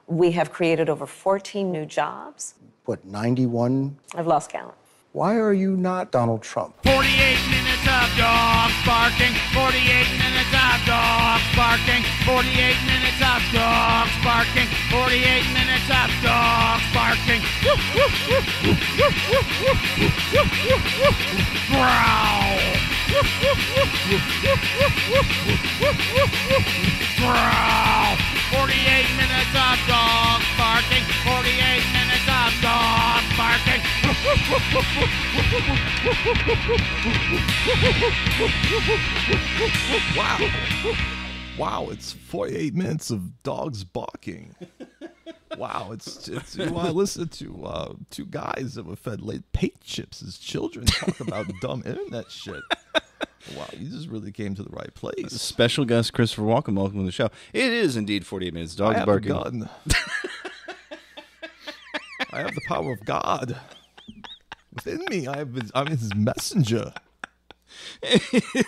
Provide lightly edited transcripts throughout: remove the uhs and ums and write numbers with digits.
We have created over 14 new jobs. What, 91? I've lost count. Why are you not Donald Trump? 48 minutes of dogs barking. 48 minutes of dogs barking. 48 minutes of dogs barking. 48 minutes of dogs barking. Growl. Growl. 48 minutes of dogs barking. 48 minutes of dogs barking. Wow, it's 48 minutes of dogs barking. Wow, it's you want to listen to two guys that were fed late paint chips as children talk about dumb internet shit. Wow, you just really came to the right place. Special guest Christopher Walken, welcome to the show. It is indeed 48 minutes. Dogs I have barking. a gun. I have the power of God within me. I'm his messenger.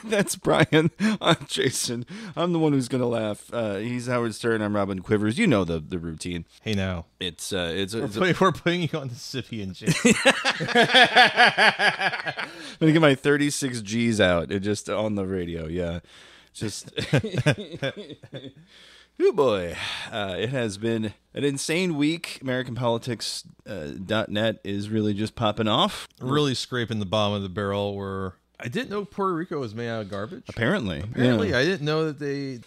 That's Brian. I'm Jason. I'm the one who's gonna laugh. He's Howard Stern. I'm Robin Quivers. You know the routine. Hey now, we're we're putting you on the Sippy and Jason. I'm gonna get my 36 G's out. Just on the radio. Yeah, just. Oh boy, it has been an insane week. AmericanPolitics.net is really just popping off. Really scraping the bottom of the barrel. Where I didn't know Puerto Rico was made out of garbage. Apparently, I didn't know that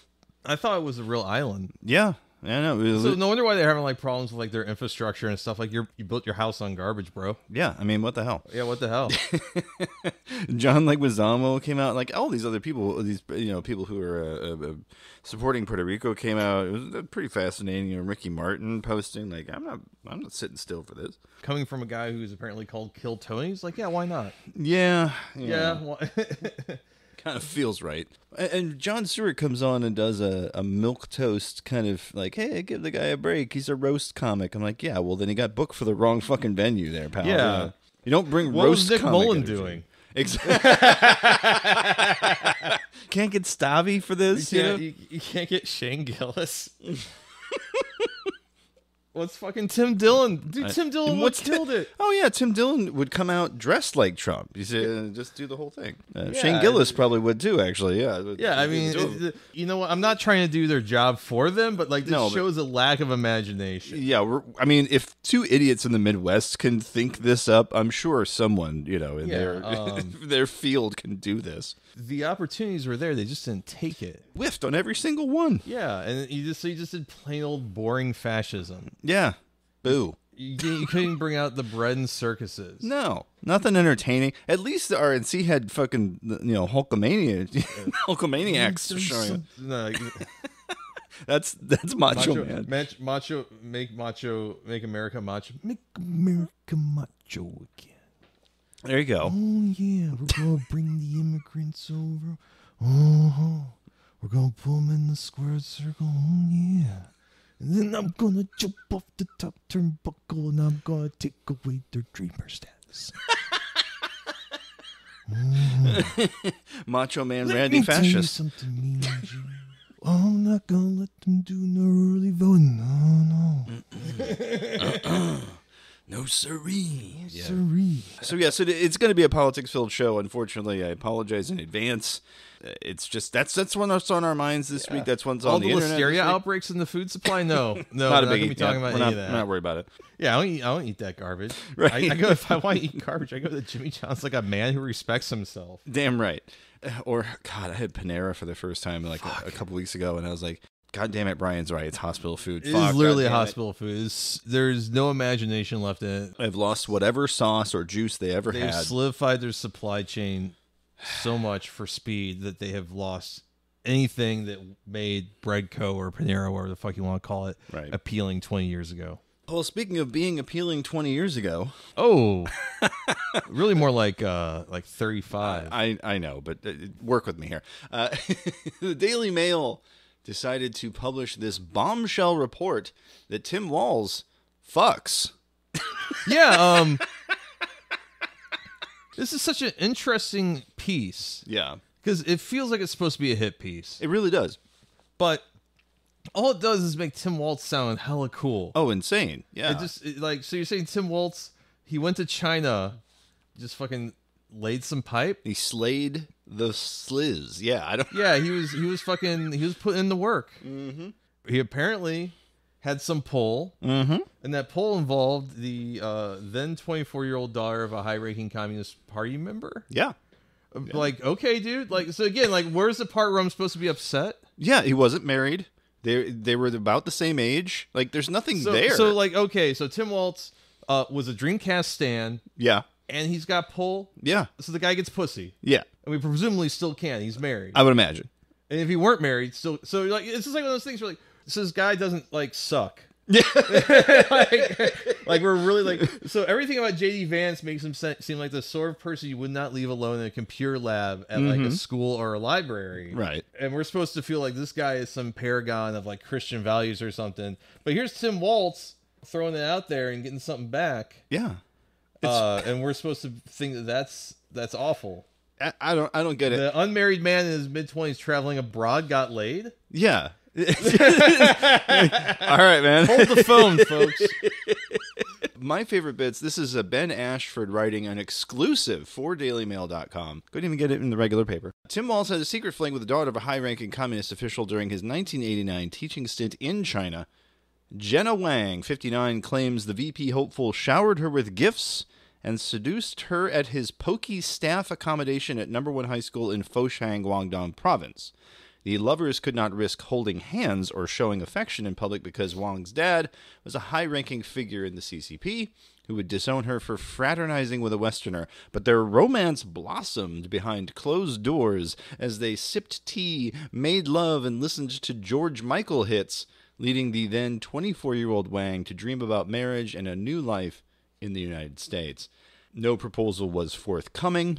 I thought it was a real island. Yeah. Yeah, no. So no wonder why they're having like problems with like their infrastructure and stuff. Like you built your house on garbage, bro. Yeah, I mean, what the hell? Yeah, what the hell? John Leguizamo came out, like all these other people, these people who are supporting Puerto Rico came out. It was pretty fascinating. Ricky Martin posting like, I'm not sitting still for this. Coming from a guy who's apparently called Kill Tony, he's like, yeah, why not? Yeah. Kind of feels right. And Jon Stewart comes on and does a milquetoast kind of like, hey, give the guy a break. He's a roast comic. I'm like, yeah, well, then he got booked for the wrong fucking venue there, pal. Yeah. You don't bring what roast was Nick comic Mullen energy. doing? Exactly. Can't get Stavi for this. You can't get Shane Gillis. What's fucking Tim Dillon? Dude, Tim Dillon killed it. Oh, yeah. Tim Dillon would come out dressed like Trump. You see, just do the whole thing. Shane Gillis probably would too, actually. Yeah. Yeah, I mean, you know what? I'm not trying to do their job for them, but like this shows a lack of imagination. Yeah. I mean, if two idiots in the Midwest can think this up, I'm sure someone, in their field can do this. The opportunities were there. They just didn't take it. Whiffed on every single one. Yeah, and you just did plain old boring fascism. Yeah. Boo. You couldn't bring out the bread and circuses. No, nothing entertaining. At least the RNC had fucking, Hulkamaniacs showing. No, that's Macho Man. Macho, make America macho. Make America macho again. There you go. Oh, yeah, we're going to bring the immigrants over. Oh, we're going to put them in the square circle. Oh, yeah. And then I'm going to jump off the top turnbuckle and I'm going to take away their dreamer status. Macho Man Randy Fascist. Something mean, I'm not going to let them do no early voting. No. No siree. Yeah. Siree. So it's going to be a politics-filled show. Unfortunately, I apologize in advance. It's just that's what's on our minds this week. That's what's on the internet. All the listeria outbreaks in the food supply. No, not a biggie. Be talking about any of that. We're not worried about it. Yeah, I don't eat that garbage. Right. I go if I want to eat garbage. I go to Jimmy John's like a man who respects himself. Damn right. Or God, I had Panera for the first time like a couple weeks ago, and I was like, God damn it, Brian's right. It's hospital food. It is literally hospital food. There's no imagination left in it. They've lost whatever sauce or juice they ever They've had. They've solidified their supply chain so much for speed that they have lost anything that made Breadco or Panera, or whatever the fuck you want to call it, appealing 20 years ago. Well, speaking of being appealing 20 years ago. Oh, really more like 35. I know, but work with me here. The Daily Mail decided to publish this bombshell report that Tim Walz fucks. Yeah, this is such an interesting piece. Yeah. Because it feels like it's supposed to be a hit piece. It really does. But all it does is make Tim Walz sound hella cool. Oh, insane. Yeah. So you're saying Tim Walz, he went to China, just fucking laid some pipe? He slayed the sliz. Yeah, I don't. Yeah, he was putting in the work. Mm-hmm. He apparently had some pull, and that pull involved the then 24-year-old daughter of a high-ranking Communist Party member. Yeah. Like, okay, dude. Like, so again, like, where's the part where I'm supposed to be upset? Yeah, he wasn't married. They were about the same age. Like, there's nothing there. So, like, okay, so Tim Walz was a Dreamcast stan. Yeah. And he's got pull. Yeah. So the guy gets pussy. Yeah. And we presumably still can. He's married. I would imagine. And if he weren't married, still. So, like, it's just like one of those things where, like, so this guy doesn't, like, suck. Yeah. like we're really like, so everything about JD Vance makes him seem like the sort of person you would not leave alone in a computer lab at like a school or a library. Right. And we're supposed to feel like this guy is some paragon of like Christian values or something. But here's Tim Walz throwing it out there and getting something back. Yeah. And we're supposed to think that that's awful. I don't get it. The unmarried man in his mid-20s traveling abroad got laid? Yeah. All right, man. Hold the phone, folks. My favorite bits, this is Ben Ashford writing an exclusive for dailymail.com. Couldn't even get it in the regular paper. Tim Walz had a secret fling with the daughter of a high-ranking communist official during his 1989 teaching stint in China. Jenna Wang, 59, claims the VP hopeful showered her with gifts and seduced her at his pokey staff accommodation at No. 1 High School in Foshan, Guangdong Province. The lovers could not risk holding hands or showing affection in public because Wang's dad was a high-ranking figure in the CCP who would disown her for fraternizing with a Westerner. But their romance blossomed behind closed doors as they sipped tea, made love, and listened to George Michael hits, leading the then 24-year-old Wang to dream about marriage and a new life in the United States. No proposal was forthcoming,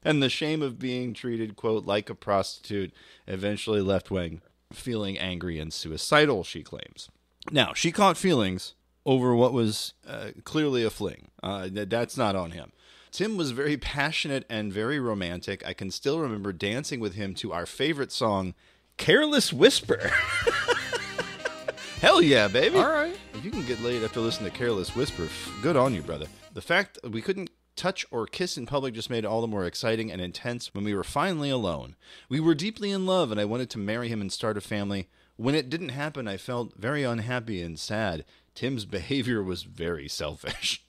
and the shame of being treated, quote, like a prostitute eventually left Wang feeling angry and suicidal, she claims. Now, she caught feelings over what was clearly a fling. That's not on him. Tim was very passionate and very romantic. I can still remember dancing with him to our favorite song, Careless Whisper. Hell yeah, baby. All right. If you can get laid after listening to Careless Whisper, good on you, brother. The fact that we couldn't touch or kiss in public just made it all the more exciting and intense when we were finally alone. We were deeply in love, and I wanted to marry him and start a family. When it didn't happen, I felt very unhappy and sad. Tim's behavior was very selfish.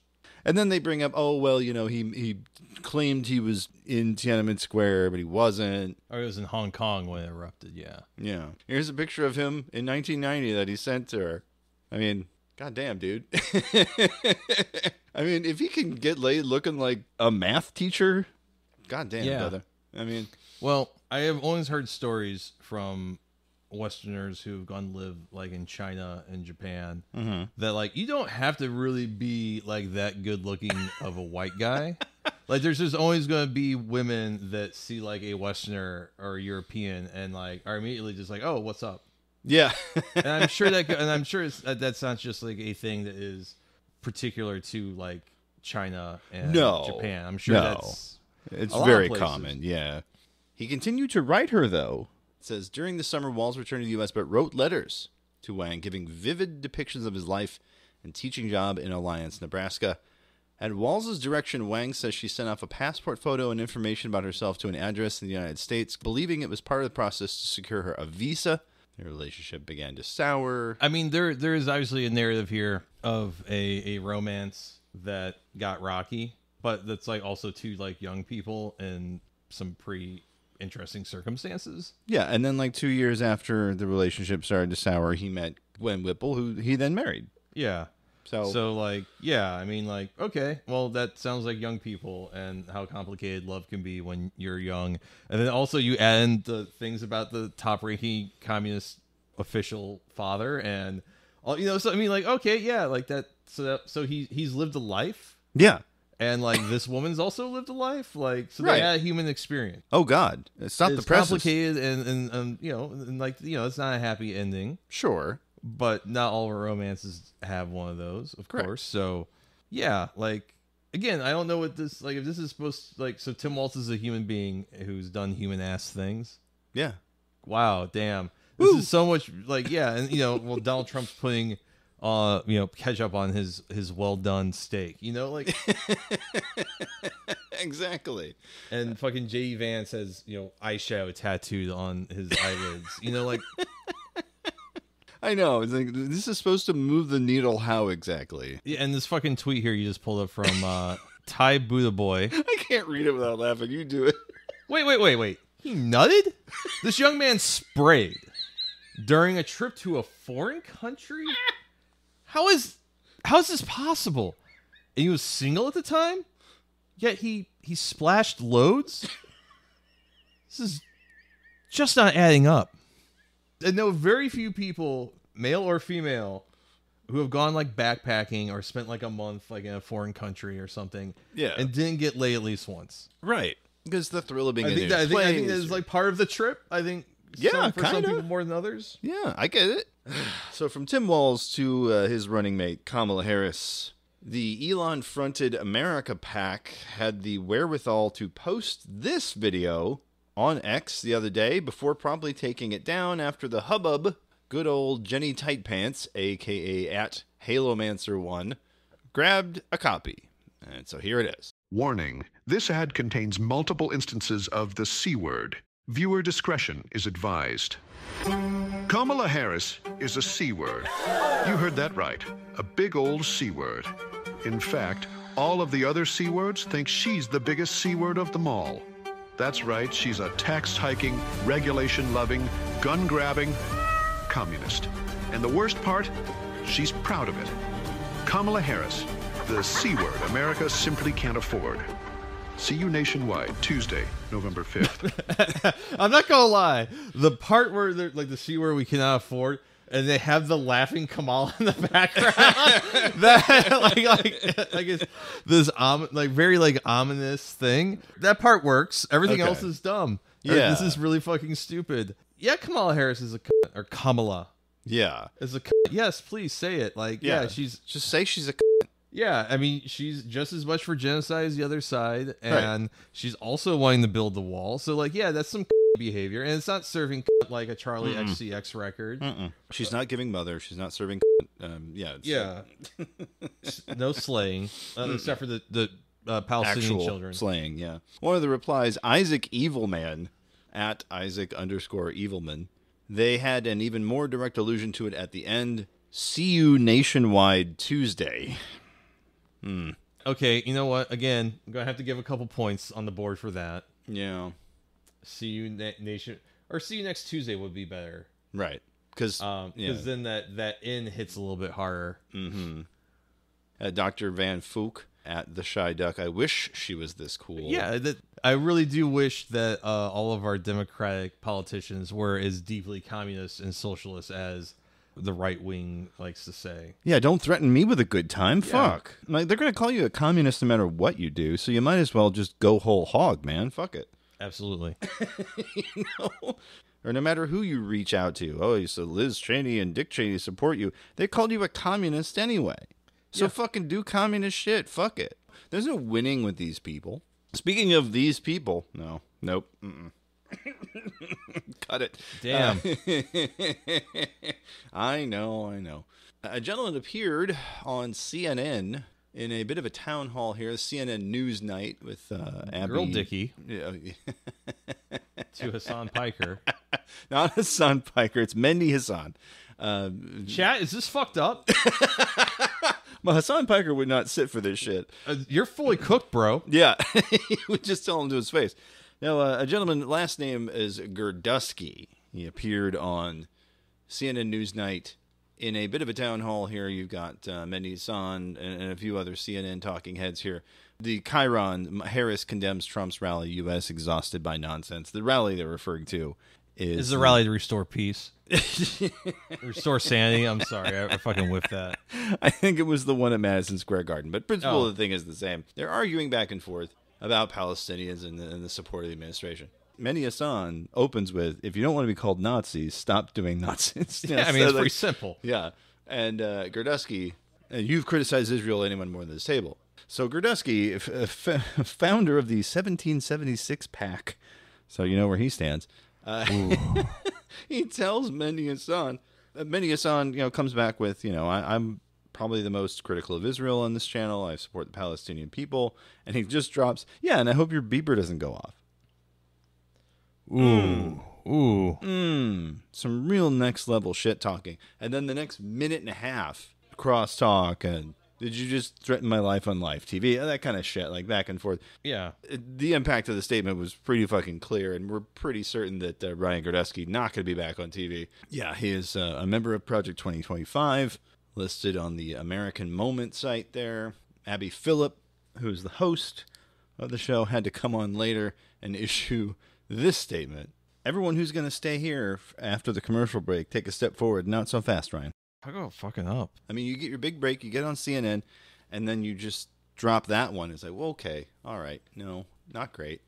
And then they bring up, oh, well, you know, he claimed he was in Tiananmen Square, but he wasn't. Or it was in Hong Kong when it erupted, yeah. Yeah. Here's a picture of him in 1990 that he sent to her. I mean, goddamn, dude. I mean, if he can get laid looking like a math teacher, goddamn, brother. I mean, well, I have always heard stories from Westerners who've gone live like in China and Japan that like you don't have to really be like that good looking of a white guy. Like there's just always going to be women that see like a Westerner or a European and like are immediately just like, oh, what's up? yeah. And I'm sure that's not just like a thing that is particular to like China and Japan. I'm sure it's a lot very of places. common. Yeah. He continued to write her, though. It says, during the summer, Walz returned to the U.S., but wrote letters to Wang, giving vivid depictions of his life and teaching job in Alliance, Nebraska. At Walz's direction, Wang says she sent off a passport photo and information about herself to an address in the United States, believing it was part of the process to secure her a visa. Their relationship began to sour. I mean, there is obviously a narrative here of a romance that got rocky, but that's like also two like young people in some pretty interesting circumstances. Yeah, and then like 2 years after the relationship started to sour, he met Gwen Whipple, who he then married. Yeah. So like, yeah, I mean, like, okay, well, that sounds like young people and how complicated love can be when you're young. And then also you add in the things about the top-ranking communist official father and all, you know, so I mean, like, okay, yeah, like that. So he's lived a life. Yeah. And like this woman's also lived a life, like so Right. they had a human experience. Oh God, it's not the press. Complicated and you know, and like you know, it's not a happy ending. Sure. But not all romances have one of those, of course. So, yeah, like, again, I don't know what this, like, if this is supposed to, like, so Tim Walz is a human being who's done human ass things. Yeah. Wow, damn. This is so much like, yeah, and well, Donald Trump's putting ketchup on his well done steak. Like Exactly. and fucking J.D. Vance has, eyeshadow tattooed on his eyelids. Like I know. It's like, this is supposed to move the needle. How exactly? yeah, and this fucking tweet here you just pulled up from Thai Buddha Boy. I can't read it without laughing. You do it. Wait. He nutted? This young man sprayed during a trip to a foreign country? How is this possible? And he was single at the time? Yet he splashed loads? This is just not adding up. I know very few people, male or female, who have gone like backpacking or spent like a month like in a foreign country or something, and didn't get laid at least once. Right. Because the thrill of being I think that is like part of the trip. I think for some people more than others. Yeah, I get it. So from Tim Walz to his running mate, Kamala Harris, the Elon-fronted America PAC had the wherewithal to post this video on X the other day before promptly taking it down after the hubbub, good old Jenny Tightpants, a.k.a. at Halomancer1, grabbed a copy. And so here it is. Warning, this ad contains multiple instances of the C word. Viewer discretion is advised. Kamala Harris is a C word. You heard that right. A big old C word. In fact, all of the other C words think she's the biggest C word of them all. That's right, she's a tax-hiking, regulation-loving, gun-grabbing communist. And the worst part, she's proud of it. Kamala Harris, the C word America simply can't afford. See you nationwide, Tuesday, November 5th. I'm not gonna lie. The part where they're like the C word we cannot afford, and they have the laughing Kamala in the background. that like it's this very like ominous thing. That part works. Everything else is dumb. Yeah. This is really fucking stupid. Yeah, Kamala Harris is a cunt, or Kamala Yeah. is a cunt. Yes, please say it. Like she's Just say she's a yeah, I mean, she's just as much for genocide as the other side, and she's also wanting to build the wall. So, like, yeah, that's some behavior, and it's not serving like a Charlie XCX record. She's not giving mother. She's not serving. No slaying, except for the Palestinian actual children. Slaying. Yeah. One of the replies, Isaac Evilman at Isaac_Evilman. They had an even more direct allusion to it at the end. See you nationwide Tuesday. Okay, you know what? Again, I'm gonna have to give a couple points on the board for that. Yeah. See you nation, or see you next Tuesday would be better. Right. Because then that in hits a little bit harder. Dr. Van Fook at the Shy Duck. I wish she was this cool. Yeah, I really do wish that all of our Democratic politicians were as deeply communist and socialist as the right wing likes to say. Yeah, don't threaten me with a good time. Fuck. Like, they're going to call you a communist no matter what you do, so you might as well just go whole hog, man. Fuck it. Absolutely. Or no matter who you reach out to. Oh, so Liz Cheney and Dick Cheney support you. They called you a communist anyway. So fucking do communist shit. Fuck it. There's no winning with these people. Speaking of these people, nope. Cut it. Damn. I know. A gentleman appeared on CNN in a bit of a town hall here, CNN News Night with Abby. Girl Dicky. Yeah. To Hassan Piker. Not Hassan Piker. It's Mendy Hassan. Chat, is this fucked up? Well, Hassan Piker would not sit for this shit. You're fully cooked, bro. Yeah. He would just tell him to his face. Now, a gentleman, last name is Girdusky. He appeared on CNN Newsnight in a bit of a town hall here. You've got Mendy Hassan and a few other CNN talking heads here. The Chiron, Harris condemns Trump's rally, U.S. exhausted by nonsense. The rally they're referring to is the rally to restore peace. Restore sanity. I'm sorry. I fucking whiffed that. I think it was the one at Madison Square Garden. But principle of the thing is the same. They're arguing back and forth about Palestinians and the support of the administration. Mendy Hassan opens with, if you don't want to be called Nazis, stop doing Nazis. Yeah, I mean, it's pretty simple. Yeah. And Girdusky, you've criticized Israel anyone more than this table. So Girdusky, founder of the 1776 PAC, so you know where he stands, He tells Mendy Hassan. Mendy Hassan, comes back with, I'm probably the most critical of Israel on this channel. I support the Palestinian people. And he just drops, yeah, and I hope your beeper doesn't go off. Some real next level shit talking. And then the next minute and a half, crosstalk and did you just threaten my life on live TV? That kind of shit, like back and forth. Yeah. The impact of the statement was pretty fucking clear, and we're pretty certain that Ryan Girdusky not going to be back on TV. Yeah, he is a member of Project 2025, listed on the American Moment site there. Abby Phillip, who's the host of the show, had to come on later and issue this statement. Everyone who's going to stay here after the commercial break, take a step forward. Not so fast, Ryan. I go fucking up. I mean, you get your big break, you get on CNN, and then you just drop that one. It's like, well, okay, all right, no, not great.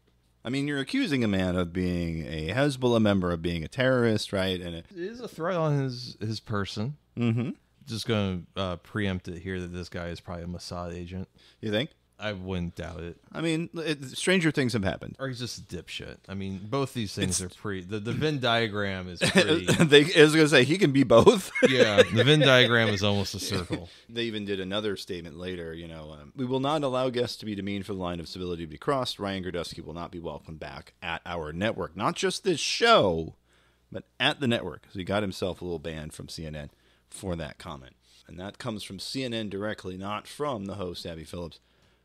I mean, you're accusing a man of being a Hezbollah member, of being a terrorist, right? And It is a threat on his person. Mm-hmm. Just going to preempt it here that this guy is probably a Mossad agent. You think? I wouldn't doubt it. I mean, stranger things have happened. Or he's just a dipshit. I mean, both these things are pretty... The Venn diagram is pretty... I was going to say, he can be both. Yeah, the Venn diagram is almost a circle. They even did another statement later, we will not allow guests to be demeaned for the line of civility to be crossed. Ryan Girdusky will not be welcomed back at our network. Not just this show, but at the network. So he got himself a little ban from CNN for that comment. And that comes from CNN directly, not from the host, Abby Phillips.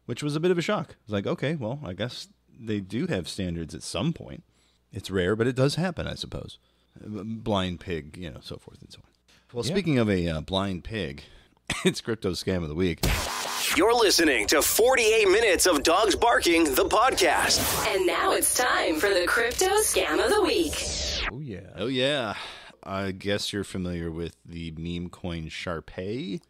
Which was a bit of a shock. It's like, okay, well, I guess they do have standards at some point. It's rare, but it does happen, I suppose. Blind pig, so forth and so on. Well, Speaking of a blind pig, it's Crypto Scam of the Week. You're listening to 48 Minutes of Dogs Barking, the podcast. And now it's time for the Crypto Scam of the Week. Oh, yeah. Oh, yeah. I guess you're familiar with the meme coin Sharpei.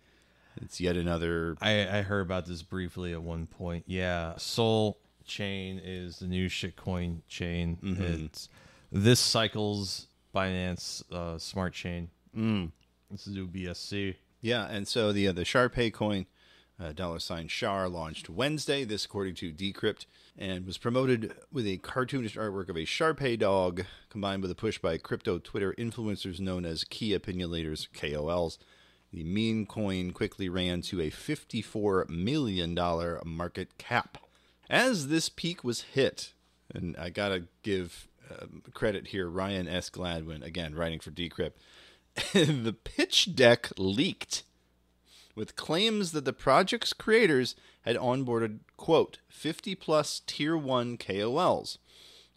It's yet another... I heard about this briefly at one point. Yeah, Sol chain is the new shitcoin chain. Mm-hmm. It's this cycle's Binance smart chain. This is new BSC. Yeah, and so the Sharpei coin, $SHAR, launched Wednesday, this according to Decrypt, and was promoted with a cartoonish artwork of a Sharpei dog, combined with a push by crypto Twitter influencers known as key opiniolators, KOLs. The meme coin quickly ran to a $54 million market cap. As this peak was hit, and I gotta give credit here, Ryan S. Gladwin, again, writing for Decrypt, the pitch deck leaked with claims that the project's creators had onboarded, quote, 50-plus Tier 1 KOLs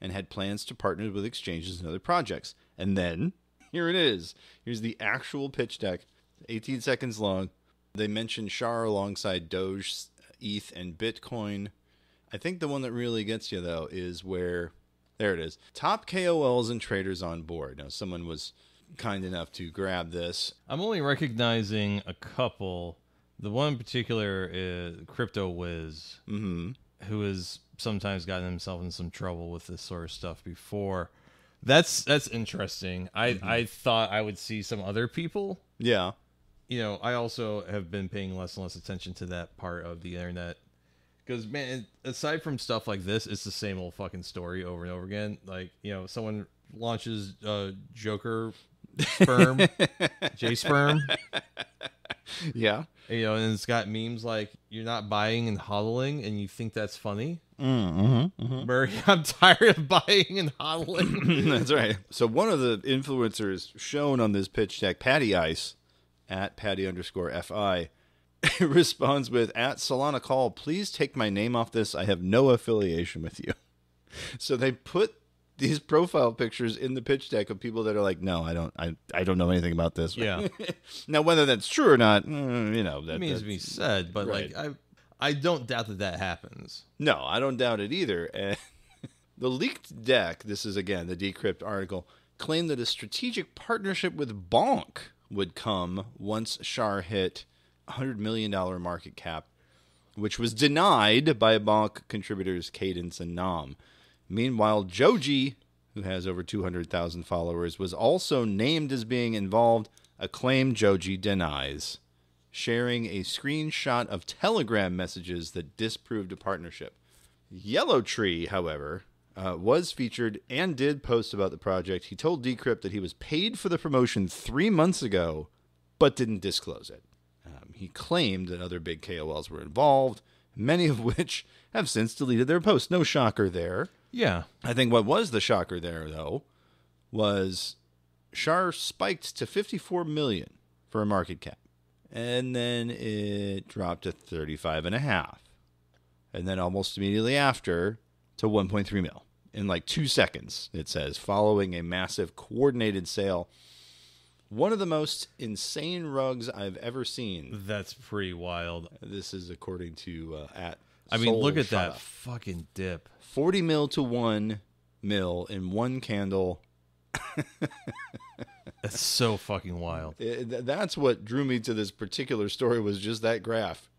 and had plans to partner with exchanges and other projects. And then, here it is. Here's the actual pitch deck. 18 seconds long. They mentioned SHAR alongside Doge, ETH, and Bitcoin. I think the one that really gets you, though, is where... There it is. Top KOLs and traders on board. Now, someone was kind enough to grab this. I'm only recognizing a couple. The one in particular is Crypto Wiz, who has sometimes gotten himself in some trouble with this sort of stuff before. That's interesting. I thought I would see some other people. Yeah. I also have been paying less and less attention to that part of the internet. Because, man, aside from stuff like this, it's the same old fucking story over and over again. Like, someone launches Joker sperm, J-sperm. Yeah. And it's got memes like, you're not buying and hodling, and you think that's funny. Murray, I'm tired of buying and hodling. That's right. So one of the influencers shown on this pitch deck, Patty Ice, at Patty_FI, responds with, at Solana Call, please take my name off this. I have no affiliation with you. So they put these profile pictures in the pitch deck of people that are like, no, I don't know anything about this. Yeah. Now, whether that's true or not, that means to be said, but right. like, I don't doubt that happens. No, I don't doubt it either. And the leaked deck, this is again the Decrypt article, claimed that a strategic partnership with Bonk would come once SHAR hit $100 million market cap, which was denied by Bonk contributors Cadence and Nam. Meanwhile, Joji, who has over 200,000 followers, was also named as being involved. A claim Joji denies, sharing a screenshot of Telegram messages that disproved a partnership. Yellow Tree, however, was featured and did post about the project. He told Decrypt that he was paid for the promotion 3 months ago, but didn't disclose it. He claimed that other big KOLs were involved, many of which have since deleted their posts. No shocker there. Yeah. I think what was the shocker there, though, was Char spiked to 54 million for a market cap. And then it dropped to 35.5. And then almost immediately after to 1.3 mil in like 2 seconds, it says, following a massive coordinated sale. One of the most insane rugs I've ever seen. That's pretty wild. This is according to at I mean, look at Soul that Shada. fucking dip. 40 mil to 1 mil in one candle. That's so fucking wild. That's what drew me to this particular story, was just that graph.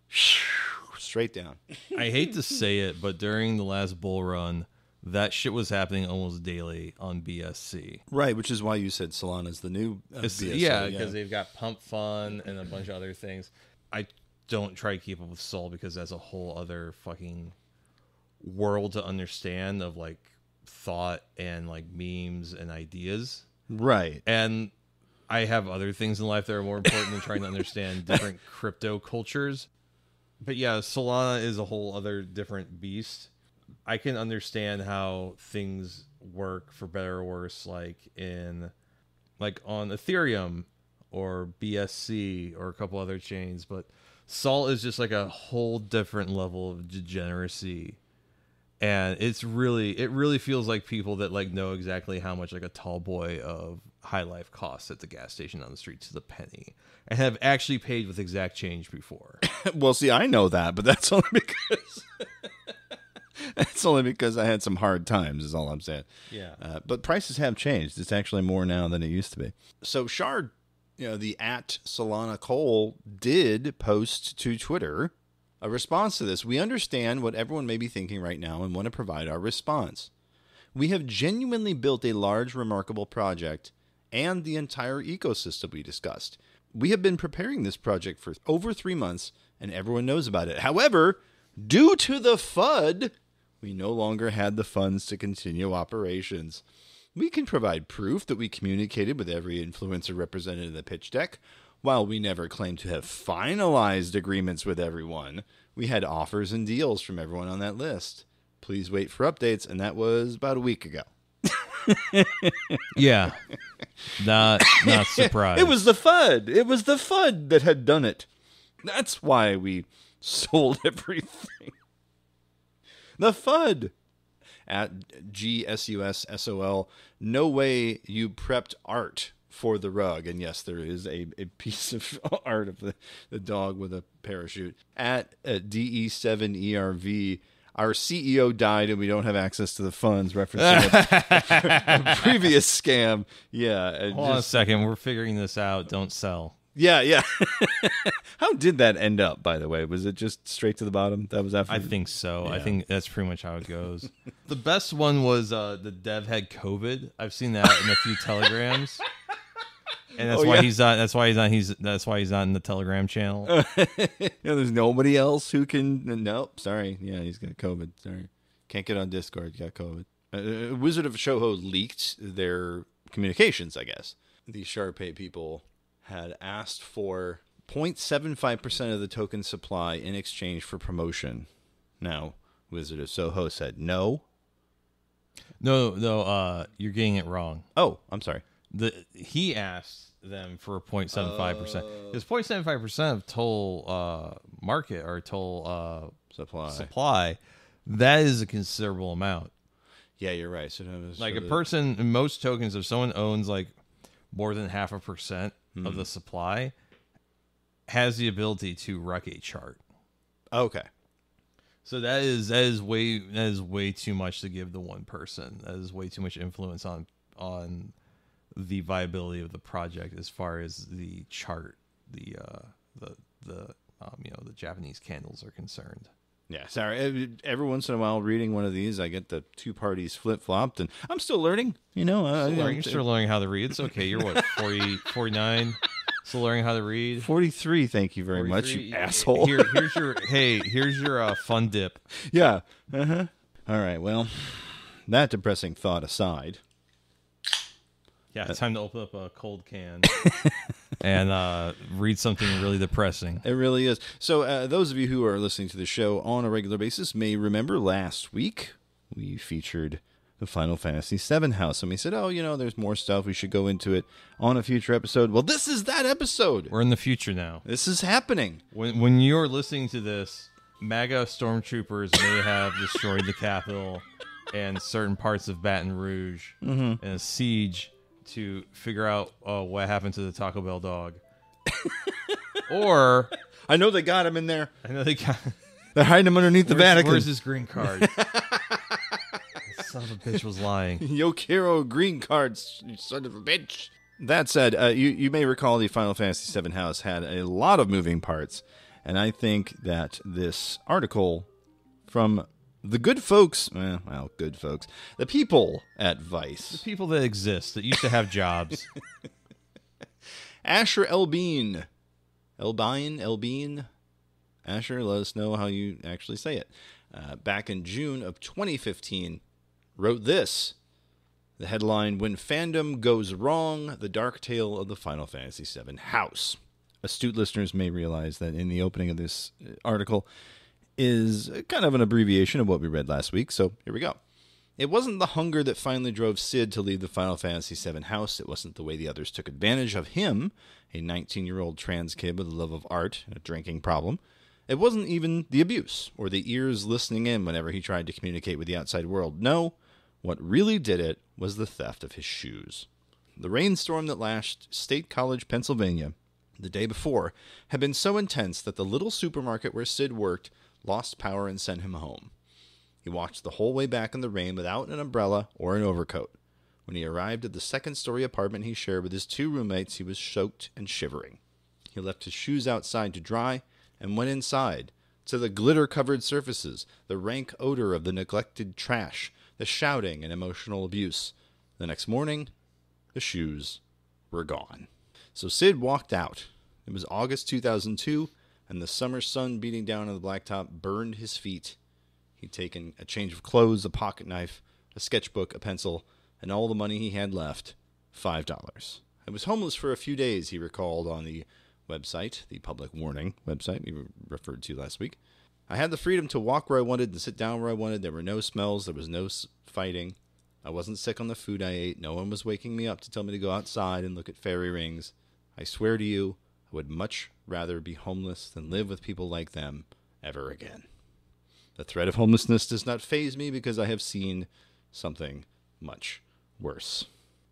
Straight down. I hate to say it, but during the last bull run, that shit was happening almost daily on BSC. Right, which is why you said Solana's the new BSC. Yeah, because they've got Pump Fun and a bunch of other things. I don't try to keep up with Sol because that's a whole other fucking world to understand of like thought and like memes and ideas. Right. And I have other things in life that are more important than trying to understand different crypto cultures. But yeah, Solana is a whole other different beast. I can understand how things work for better or worse, like on Ethereum or BSC or a couple other chains, but Sol is just like a whole different level of degeneracy. And it really feels like people that like know exactly how much like a tall boy of High Life costs at the gas station on the street to the penny, and have actually paid with exact change before. Well, see, I know that, but that's only because I had some hard times, is all I'm saying. Yeah. But prices have changed. It's actually more now than it used to be. So Shard, the at Solana Cole did post to Twitter a response to this. We understand what everyone may be thinking right now and want to provide our response. We have genuinely built a large, remarkable project and the entire ecosystem we discussed. We have been preparing this project for over 3 months, and everyone knows about it. However, due to the FUD, we no longer had the funds to continue operations. We can provide proof that we communicated with every influencer represented in the pitch deck. While we never claimed to have finalized agreements with everyone, we had offers and deals from everyone on that list. Please wait for updates, and that was about a week ago. Yeah. Not surprised. It was the FUD. It was the FUD that had done it. That's why we sold everything. The FUD. At GSUSSOL, no way you prepped art for the rug. And yes, there is a piece of art of the dog with a parachute. At DE7ERV, our CEO died and we don't have access to the funds, referencing a previous scam. Yeah. Hold on a second. We're figuring this out. Don't sell. Yeah. How did that end up, by the way? Was it just straight to the bottom? That was after? I think so. Yeah. I think that's pretty much how it goes. The best one was the dev had COVID. I've seen that in a few telegrams. And that's why he's not. That's why he's not in the Telegram channel. There's nobody else who can. Nope. Sorry. Yeah, he's got COVID. Sorry, can't get on Discord. Got COVID. Wizard of Shoho leaked their communications. I guess the Sharpei people had asked for 0.75% of the token supply in exchange for promotion. Now, Wizard of Soho said no. No. You're getting it wrong. Oh, I'm sorry. He asked them for 0.75%. Because 0.75% of total market or total supply, that is a considerable amount. Yeah, you're right. So like a person, in most tokens, if someone owns like more than 0.5% of the supply, has the ability to wreck a chart. Okay. So that is way too much to give to one person. That is way too much influence on the viability of the project as far as the chart, the Japanese candles are concerned. Yeah, sorry. Every once in a while, reading one of these, I get the two parties flip flopped, and I'm still learning. You're still learning how to read. It's okay. You're what, 40, 49? Still learning how to read. 43. Thank you very much, you asshole. Here's your fun dip. Yeah. All right. Well, that depressing thought aside. Yeah, it's time to open up a cold can and read something really depressing. It really is. So those of you who are listening to the show on a regular basis may remember last week we featured the Final Fantasy VII House. And we said, there's more stuff. We should go into it on a future episode. Well, this is that episode. We're in the future now. This is happening. When you're listening to this, MAGA stormtroopers may have destroyed the Capitol and certain parts of Baton Rouge in a siege to figure out what happened to the Taco Bell dog. Or... I know they got him in there. They're hiding him underneath the Vatican. Where's his green card? Son of a bitch was lying. Yo quiero green cards, you son of a bitch. That said, you may recall the Final Fantasy VII House had a lot of moving parts, and I think that this article from the good folks, the people at Vice. The people that exist, that used to have jobs. Asher Elbein. Asher, let us know how you actually say it. Back in June of 2015, wrote this. The headline, When Fandom Goes Wrong, The Dark Tale of the Final Fantasy VII House. Astute listeners may realize that in the opening of this article is kind of an abbreviation of what we read last week, so here we go. It wasn't the hunger that finally drove Sid to leave the Final Fantasy VII House. It wasn't the way the others took advantage of him, a 19-year-old trans kid with a love of art and a drinking problem. It wasn't even the abuse or the ears listening in whenever he tried to communicate with the outside world. No, what really did it was the theft of his shoes. The rainstorm that lashed State College, Pennsylvania, the day before, had been so intense that the little supermarket where Sid worked lost power and sent him home. He walked the whole way back in the rain without an umbrella or an overcoat. When he arrived at the second-story apartment he shared with his two roommates, he was soaked and shivering. He left his shoes outside to dry and went inside, to the glitter-covered surfaces, the rank odor of the neglected trash, the shouting and emotional abuse. The next morning, the shoes were gone. So Sid walked out. It was August 2002, and the summer sun beating down on the blacktop burned his feet. He'd taken a change of clothes, a pocket knife, a sketchbook, a pencil, and all the money he had left, $5. I was homeless for a few days, he recalled on the website, the public warning website we referred to last week. I had the freedom to walk where I wanted and sit down where I wanted. There were no smells. There was no fighting. I wasn't sick on the food I ate. No one was waking me up to tell me to go outside and look at fairy rings. I swear to you, I would much rather be homeless than live with people like them ever again. The threat of homelessness does not faze me because I have seen something much worse.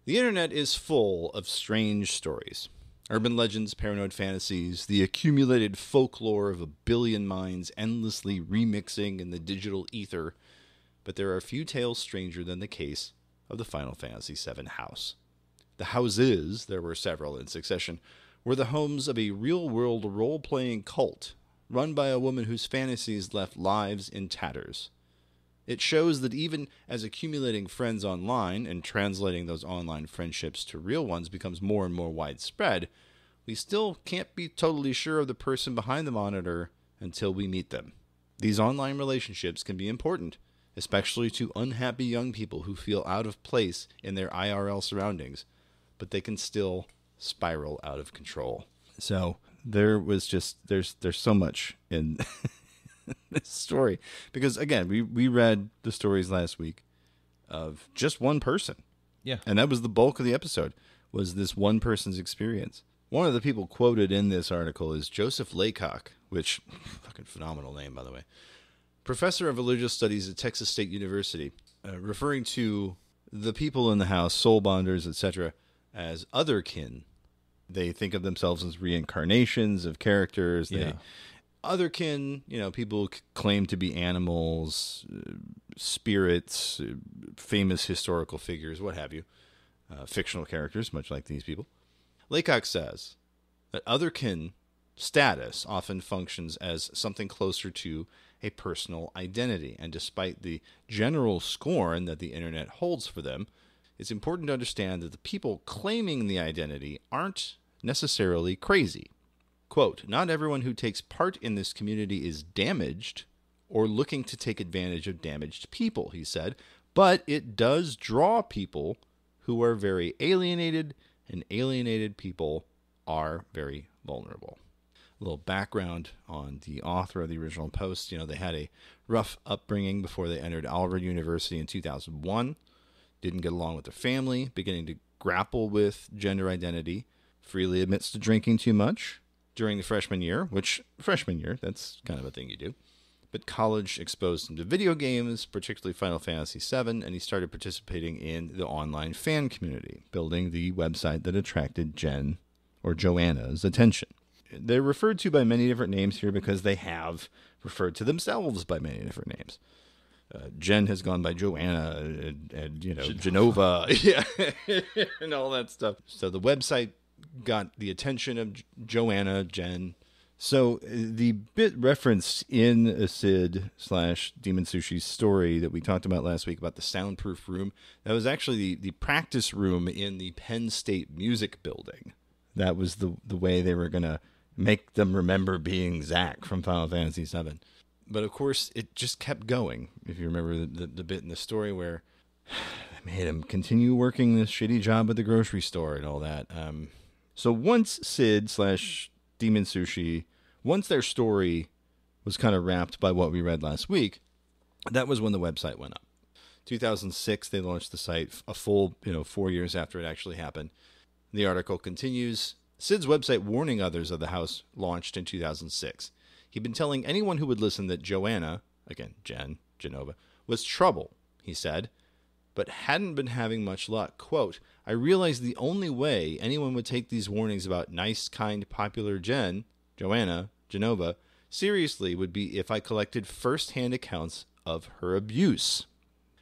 The internet is full of strange stories. Urban legends, paranoid fantasies, the accumulated folklore of a billion minds endlessly remixing in the digital ether. But there are few tales stranger than the case of the Final Fantasy VII House. The houses, there were several in succession, were the homes of a real-world role-playing cult run by a woman whose fantasies left lives in tatters. It shows that even as accumulating friends online and translating those online friendships to real ones becomes more and more widespread, we still can't be totally sure of the person behind the monitor until we meet them. These online relationships can be important, especially to unhappy young people who feel out of place in their IRL surroundings, but they can still spiral out of control. So there's so much in this story, because again, we read the stories last week of just one person. Yeah. And that was the bulk of the episode, was this one person's experience. One of the people quoted in this article is Joseph Laycock, which, fucking phenomenal name, by the way, professor of religious studies at Texas State University, referring to the people in the house, soul bonders, etc., as otherkin. They think of themselves as reincarnations of characters. Yeah. Otherkin, people claim to be animals, spirits, famous historical figures, what have you, fictional characters, much like these people. Laycock says that otherkin status often functions as something closer to a personal identity, and despite the general scorn that the internet holds for them, it's important to understand that the people claiming the identity aren't necessarily crazy. Quote, not everyone who takes part in this community is damaged or looking to take advantage of damaged people, he said, But it does draw people who are very alienated, and alienated people are very vulnerable. A little background on the author of the original post. They had a rough upbringing before they entered Alfred University in 2001. Didn't get along with their family, beginning to grapple with gender identity, freely admits to drinking too much during the freshman year, that's kind of a thing you do. But college exposed him to video games, particularly Final Fantasy VII, and he started participating in the online fan community, building the website that attracted Joanna's attention. They're referred to by many different names here because they have referred to themselves by many different names. Jen has gone by Joanna and Genova, yeah, and all that stuff. So the website got the attention of Joanna, Jen. So the bit referenced in Sid/Demon Sushi's story that we talked about last week about the soundproof room, that was actually the practice room in the Penn State Music Building. That was the way they were going to make them remember being Zack from Final Fantasy VII. But of course, it just kept going. If you remember the bit in the story where they made him continue working this shitty job at the grocery store and all that. So once Sid/Demon Sushi, once their story was kind of wrapped by what we read last week, that was when the website went up. 2006, they launched the site, a full 4 years after it actually happened. The article continues. Sid's website warning others of the house launched in 2006. He'd been telling anyone who would listen that Joanna, again, Genova, was trouble, he said, but hadn't been having much luck. Quote, I realized the only way anyone would take these warnings about nice, kind, popular Joanna, Genova, seriously would be if I collected first-hand accounts of her abuse,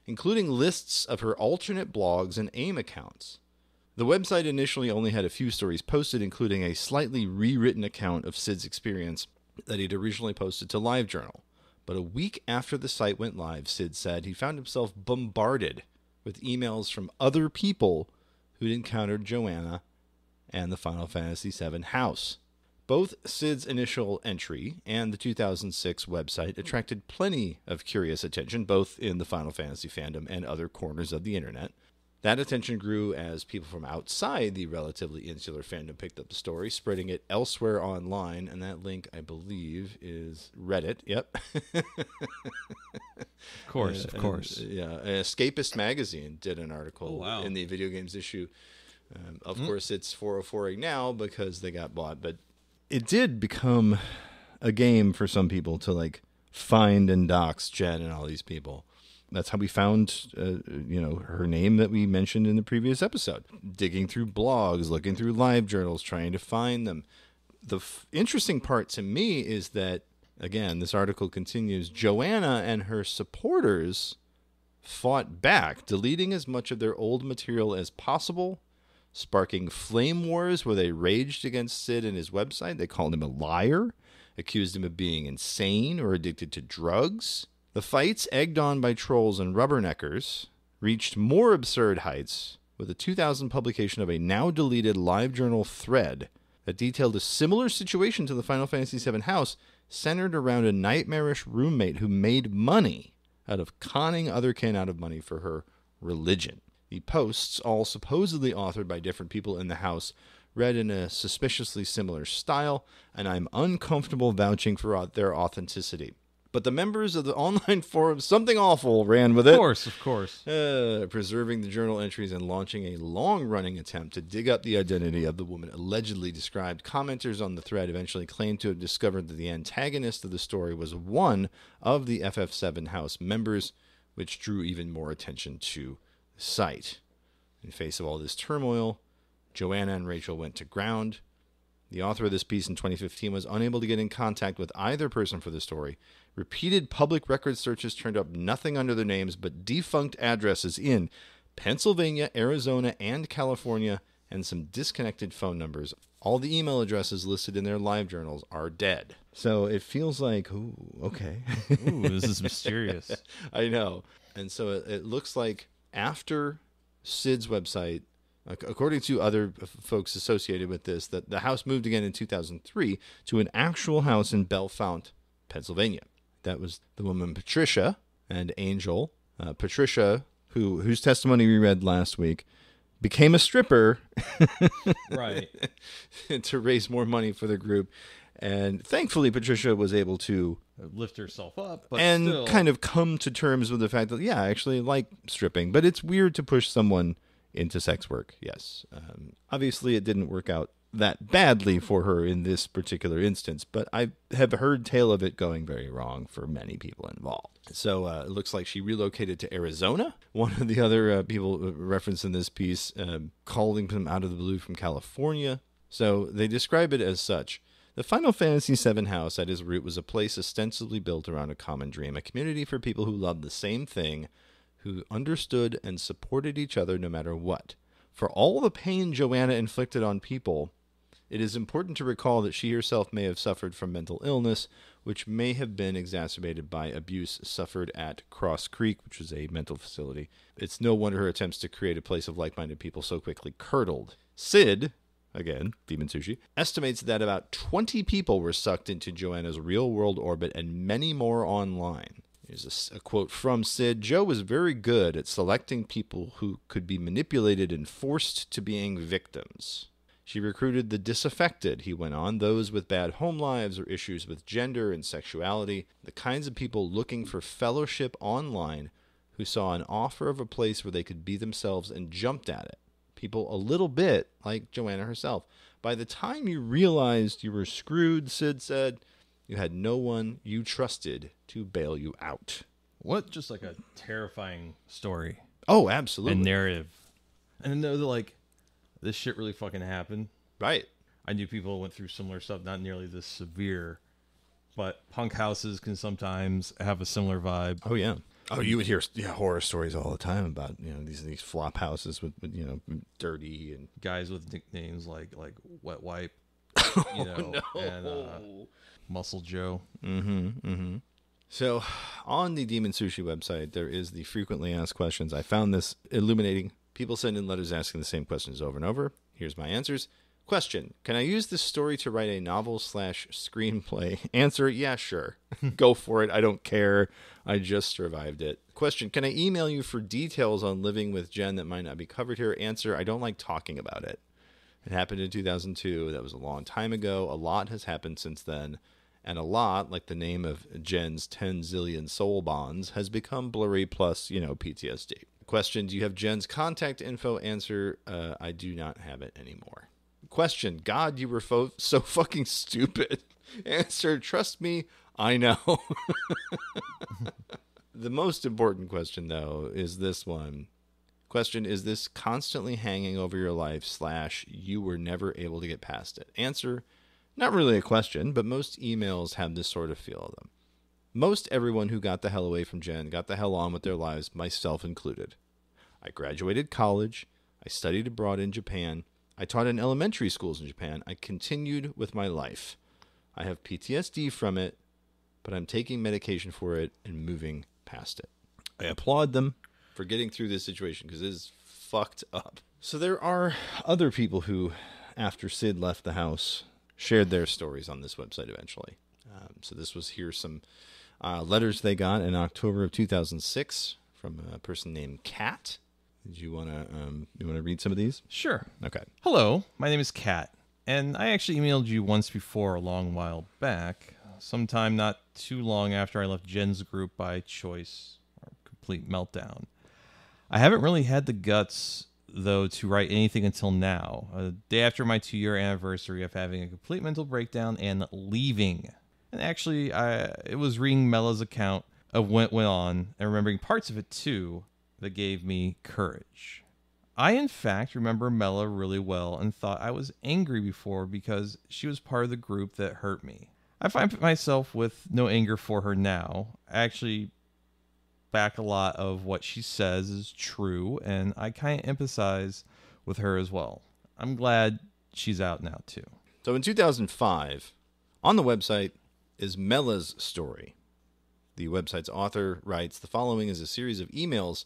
including lists of her alternate blogs and AIM accounts. The website initially only had a few stories posted, including a slightly rewritten account of Sid's experience that he'd originally posted to LiveJournal. But a week after the site went live, Sid said he found himself bombarded with emails from other people who'd encountered Joanna and the Final Fantasy VII House. Both Sid's initial entry and the 2006 website attracted plenty of curious attention, both in the Final Fantasy fandom and other corners of the internet. That attention grew as people from outside the relatively insular fandom picked up the story, spreading it elsewhere online, and that link, I believe, is Reddit. Yep. Of course. Yeah, Escapist Magazine did an article in the video games issue. Of course, it's 404 now because they got bought, but it did become a game for some people to find and dox Jen and all these people. That's how we found, her name that we mentioned in the previous episode. Digging through blogs, looking through live journals, trying to find them. The interesting part to me is that, again, this article continues, Joanna and her supporters fought back, deleting as much of their old material as possible, sparking flame wars where they raged against Sid and his website. They called him a liar, accused him of being insane or addicted to drugs. The fights, egged on by trolls and rubberneckers, reached more absurd heights with a 2000 publication of a now-deleted LiveJournal thread that detailed a similar situation to the Final Fantasy VII House, centered around a nightmarish roommate who made money out of conning other kin out of money for her religion. The posts, all supposedly authored by different people in the house, read in a suspiciously similar style, and I'm uncomfortable vouching for their authenticity. But the members of the online forum, something awful ran with it. Of course. Preserving the journal entries and launching a long-running attempt to dig up the identity of the woman allegedly described. Commenters on the thread eventually claimed to have discovered that the antagonist of the story was one of the FF7 House members, which drew even more attention to the site. In face of all this turmoil, Joanna and Rachel went to ground. The author of this piece in 2015 was unable to get in contact with either person for the story. Repeated public record searches turned up nothing under their names but defunct addresses in Pennsylvania, Arizona, and California, and some disconnected phone numbers. All the email addresses listed in their live journals are dead. So it feels like, ooh, okay. Ooh, this is mysterious. I know. And so it looks like after Sid's website, according to other folks associated with this, that the house moved again in 2003 to an actual house in Bellefonte, Pennsylvania. That was the woman Patricia and Angel. Patricia, whose testimony we read last week, became a stripper Right. to raise more money for the group. And thankfully, Patricia was able to Lift herself up, but and still, kind of come to terms with the fact that, yeah, I actually like stripping, but it's weird to push someone into sex work. Yes. Obviously, it didn't work out that badly for her in this particular instance, but I have heard tale of it going very wrong for many people involved. So it looks like she relocated to Arizona. One of the other people referenced in this piece calling them out of the blue from California. So they describe it as such. The Final Fantasy VII House at its root was a place ostensibly built around a common dream, a community for people who loved the same thing, who understood and supported each other no matter what. For all the pain Joanna inflicted on people, it is important to recall that she herself may have suffered from mental illness, which may have been exacerbated by abuse suffered at Cross Creek, which was a mental facility. It's no wonder her attempts to create a place of like-minded people so quickly curdled. Sid, again, Demon Sushi, estimates that about 20 people were sucked into Joanna's real-world orbit and many more online. Here's a quote from Sid. Joe was very good at selecting people who could be manipulated and forced to being victims. She recruited the disaffected, he went on, those with bad home lives or issues with gender and sexuality, the kinds of people looking for fellowship online who saw an offer of a place where they could be themselves and jumped at it. People a little bit like Joanna herself. By the time you realized you were screwed, Sid said, you had no one you trusted to bail you out. what just like a terrifying story Oh, absolutely. and narrative. And to know that like this shit really fucking happened. Right. I knew people went through similar stuff, not nearly this severe, but punk houses can sometimes have a similar vibe. Oh, yeah. Oh, you would hear horror stories all the time about, these flop houses with dirty and Guys with nicknames like Wet Wipe, and Muscle Joe. So on the Demon Sushi website, there is the frequently asked questions. I found this illuminating. People send in letters asking the same questions over and over. Here's my answers. Question: can I use this story to write a novel/screenplay? Answer: yeah, sure. Go for it. I don't care. I just survived it. Question: can I email you for details on living with Jen that might not be covered here? Answer: I don't like talking about it. It happened in 2002. That was a long time ago. A lot has happened since then. And a lot, like the name of Jen's 10 zillion soul bonds, has become blurry plus, PTSD. Question: do you have Jen's contact info? Answer: I do not have it anymore. Question: God, you were so fucking stupid. Answer: trust me, I know. The most important question, though, is this one. Question: is this constantly hanging over your life / you were never able to get past it? Answer: not really a question, but most emails have this sort of feel of them. Most everyone who got the hell away from Jen got the hell on with their lives, myself included. I graduated college. I studied abroad in Japan. I taught in elementary schools in Japan. I continued with my life. I have PTSD from it, but I'm taking medication for it and moving past it. I applaud them for getting through this situation because it is fucked up. So there are other people who, after Sid left the house, shared their stories on this website eventually. So this was here some letters they got in October of 2006 from a person named Kat. Did you want to read some of these? Sure. Okay. Hello, my name is Kat, and I actually emailed you once before a long while back, sometime not too long after I left Jen's group by choice or complete meltdown. I haven't really had the guts, though, to write anything until now, a day after my 2-year anniversary of having a complete mental breakdown and leaving. And actually, it was reading Mella's account of what went on and remembering parts of it too that gave me courage. I, in fact, remember Mella really well and thought I was angry before because she was part of the group that hurt me. I find myself with no anger for her now. Actually, back a lot of what she says is true, and I kind of empathize with her as well. I'm glad she's out now too. So in 2005, on the website is Mella's story. The website's author writes, the following is a series of emails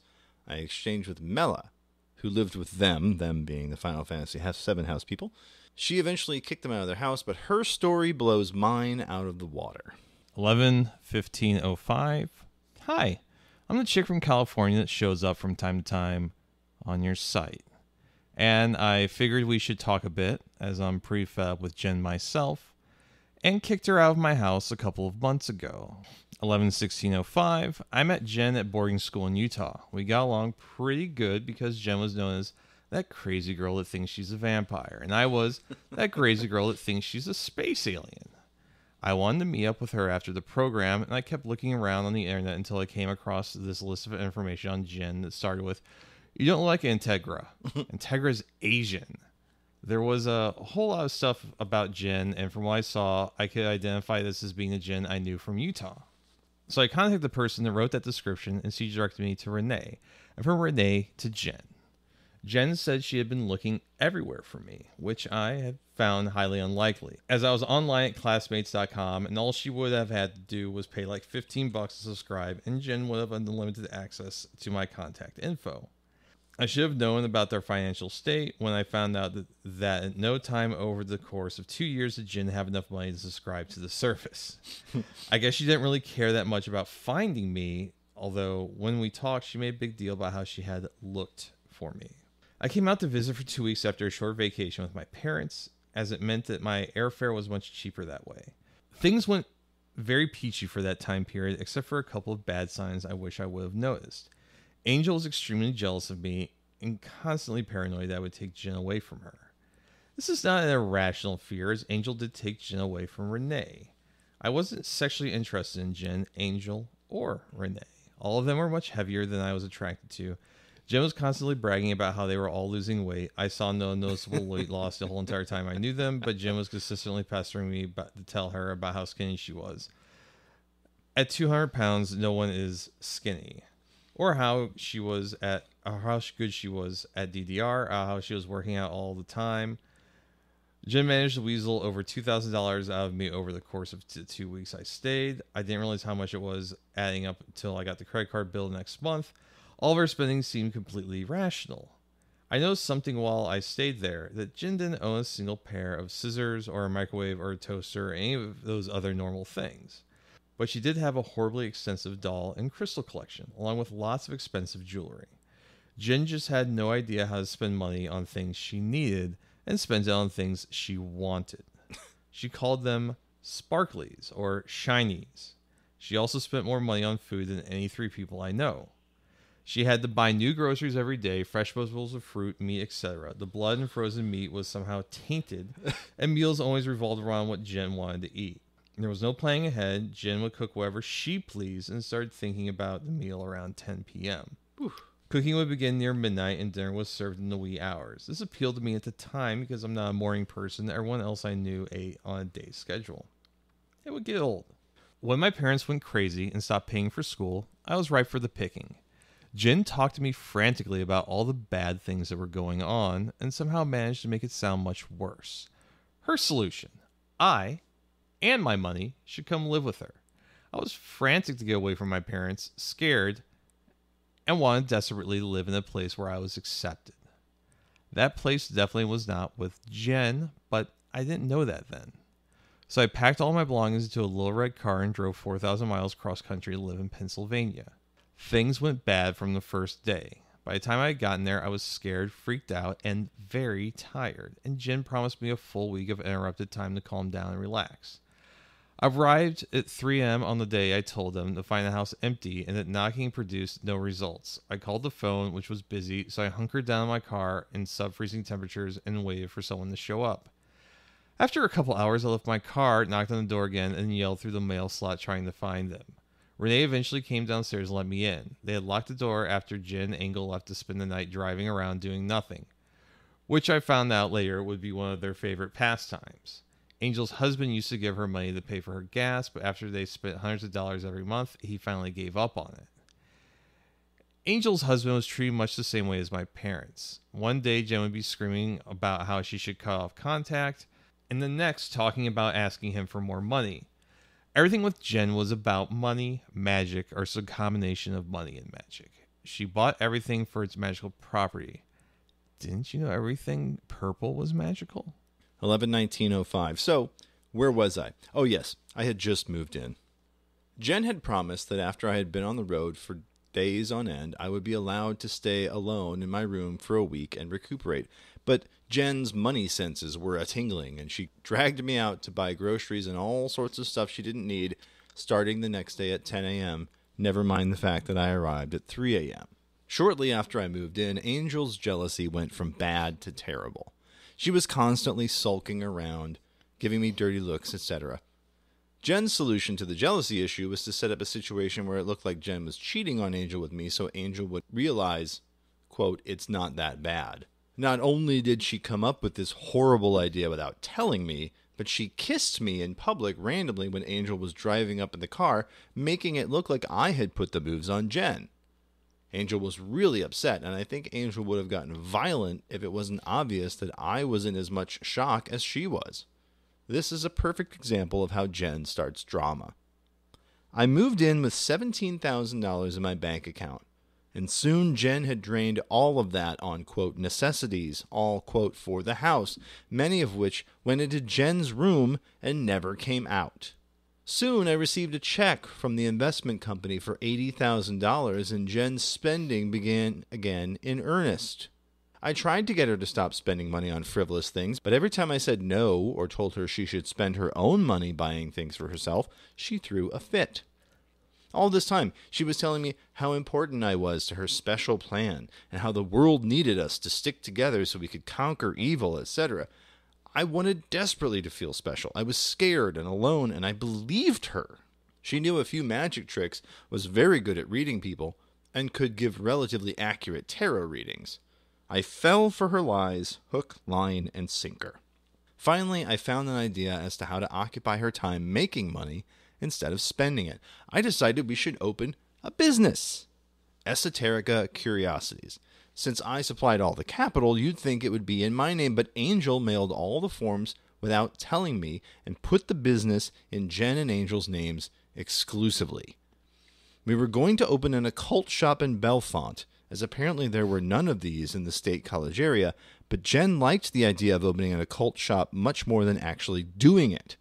I exchanged with Mella, who lived with them being the Final Fantasy VII House people. She eventually kicked them out of their house, but her story blows mine out of the water. 11/15/05. Hi. I'm the chick from California that shows up from time to time on your site. And I figured we should talk a bit, as I'm pretty fed up with Jen myself, and kicked her out of my house a couple of months ago. 11/16/05, I met Jen at boarding school in Utah. We got along pretty good because Jen was known as that crazy girl that thinks she's a vampire, and I was that crazy girl that thinks she's a space alien. I wanted to meet up with her after the program, and I kept looking around on the internet until I came across this list of information on Jen that started with, "You don't like Integra. Integra's Asian." There was a whole lot of stuff about Jen, and from what I saw, I could identify this as being a Jen I knew from Utah. So I contacted the person that wrote that description, and she directed me to Renee, and from Renee to Jen. Jen said she had been looking everywhere for me, which I had found highly unlikely, as I was online at classmates.com, and all she would have had to do was pay like $15 to subscribe, and Jen would have unlimited access to my contact info. I should have known about their financial state when I found out that at no time over the course of 2 years did Jen have enough money to subscribe to the service. I guess she didn't really care that much about finding me, although when we talked, she made a big deal about how she had looked for me. I came out to visit for 2 weeks after a short vacation with my parents, as it meant that my airfare was much cheaper that way. Things went very peachy for that time period, except for a couple of bad signs I wish I would have noticed. Angel was extremely jealous of me and constantly paranoid that I would take Jen away from her. This is not an irrational fear, as Angel did take Jen away from Renee. I wasn't sexually interested in Jen, Angel, or Renee. All of them were much heavier than I was attracted to. Jen was constantly bragging about how they were all losing weight. I saw no noticeable weight loss the whole entire time I knew them, but Jen was consistently pestering me to tell her about how skinny she was. At 200 pounds, no one is skinny. Or how good she was at DDR, how she was working out all the time. Jen managed to weasel over $2,000 out of me over the course of the 2 weeks I stayed. I didn't realize how much it was adding up until I got the credit card bill next month. All of her spending seemed completely rational. I noticed something while I stayed there, that Jen didn't own a single pair of scissors or a microwave or a toaster or any of those other normal things. But she did have a horribly extensive doll and crystal collection, along with lots of expensive jewelry. Jen just had no idea how to spend money on things she needed and spend it on things she wanted. She called them sparklies or shinies. She also spent more money on food than any 3 people I know. She had to buy new groceries every day, fresh vegetables of fruit, meat, etc. The blood and frozen meat was somehow tainted, and meals always revolved around what Jen wanted to eat. There was no planning ahead. Jen would cook whatever she pleased and started thinking about the meal around 10 p.m. Oof. Cooking would begin near midnight, and dinner was served in the wee hours. This appealed to me at the time because I'm not a morning person that everyone else I knew ate on a day schedule. It would get old. When my parents went crazy and stopped paying for school, I was ripe for the picking. Jen talked to me frantically about all the bad things that were going on and somehow managed to make it sound much worse. Her solution: I and my money should come live with her. I was frantic to get away from my parents, scared, and wanted desperately to live in a place where I was accepted. That place definitely was not with Jen, but I didn't know that then. So I packed all my belongings into a little red car and drove 4,000 miles cross country to live in Pennsylvania. Things went bad from the first day. By the time I had gotten there, I was scared, freaked out, and very tired, and Jen promised me a full week of uninterrupted time to calm down and relax. I arrived at 3 a.m. on the day I told them to find the house empty and that knocking produced no results. I called the phone, which was busy, so I hunkered down in my car in sub-freezing temperatures and waited for someone to show up. After a couple hours, I left my car, knocked on the door again, and yelled through the mail slot trying to find them. Renee eventually came downstairs and let me in. They had locked the door after Jen and Engel left to spend the night driving around doing nothing, which I found out later would be one of their favorite pastimes. Angel's husband used to give her money to pay for her gas, but after they spent hundreds of dollars every month, he finally gave up on it. Angel's husband was treated much the same way as my parents. One day, Jen would be screaming about how she should cut off contact, and the next talking about asking him for more money. Everything with Jen was about money, magic, or some combination of money and magic. She bought everything for its magical property. Didn't you know everything purple was magical? 11/19/05. So, where was I? Oh, yes, I had just moved in. Jen had promised that after I had been on the road for days on end, I would be allowed to stay alone in my room for a week and recuperate. But Jen's money senses were a-tingling, and she dragged me out to buy groceries and all sorts of stuff she didn't need, starting the next day at 10 a.m., never mind the fact that I arrived at 3 a.m. Shortly after I moved in, Angel's jealousy went from bad to terrible. She was constantly sulking around, giving me dirty looks, etc. Jen's solution to the jealousy issue was to set up a situation where it looked like Jen was cheating on Angel with me so Angel would realize, quote, it's not that bad. Not only did she come up with this horrible idea without telling me, but she kissed me in public randomly when Angel was driving up in the car, making it look like I had put the moves on Jen. Angel was really upset, and I think Angel would have gotten violent if it wasn't obvious that I was in as much shock as she was. This is a perfect example of how Jen starts drama. I moved in with $17,000 in my bank account, and soon Jen had drained all of that on, quote, necessities, all, quote, for the house, many of which went into Jen's room and never came out. Soon I received a check from the investment company for $80,000, and Jen's spending began again in earnest. I tried to get her to stop spending money on frivolous things, but every time I said no or told her she should spend her own money buying things for herself, she threw a fit. All this time, she was telling me how important I was to her special plan and how the world needed us to stick together so we could conquer evil, etc. I wanted desperately to feel special. I was scared and alone, and I believed her. She knew a few magic tricks, was very good at reading people, and could give relatively accurate tarot readings. I fell for her lies, hook, line, and sinker. Finally, I found an idea as to how to occupy her time making money instead of spending it. I decided we should open a business. Esoterica Curiosities. Since I supplied all the capital, you'd think it would be in my name, but Angel mailed all the forms without telling me and put the business in Jen and Angel's names exclusively. We were going to open an occult shop in Bellefonte, as apparently there were none of these in the State College area, but Jen liked the idea of opening an occult shop much more than actually doing it.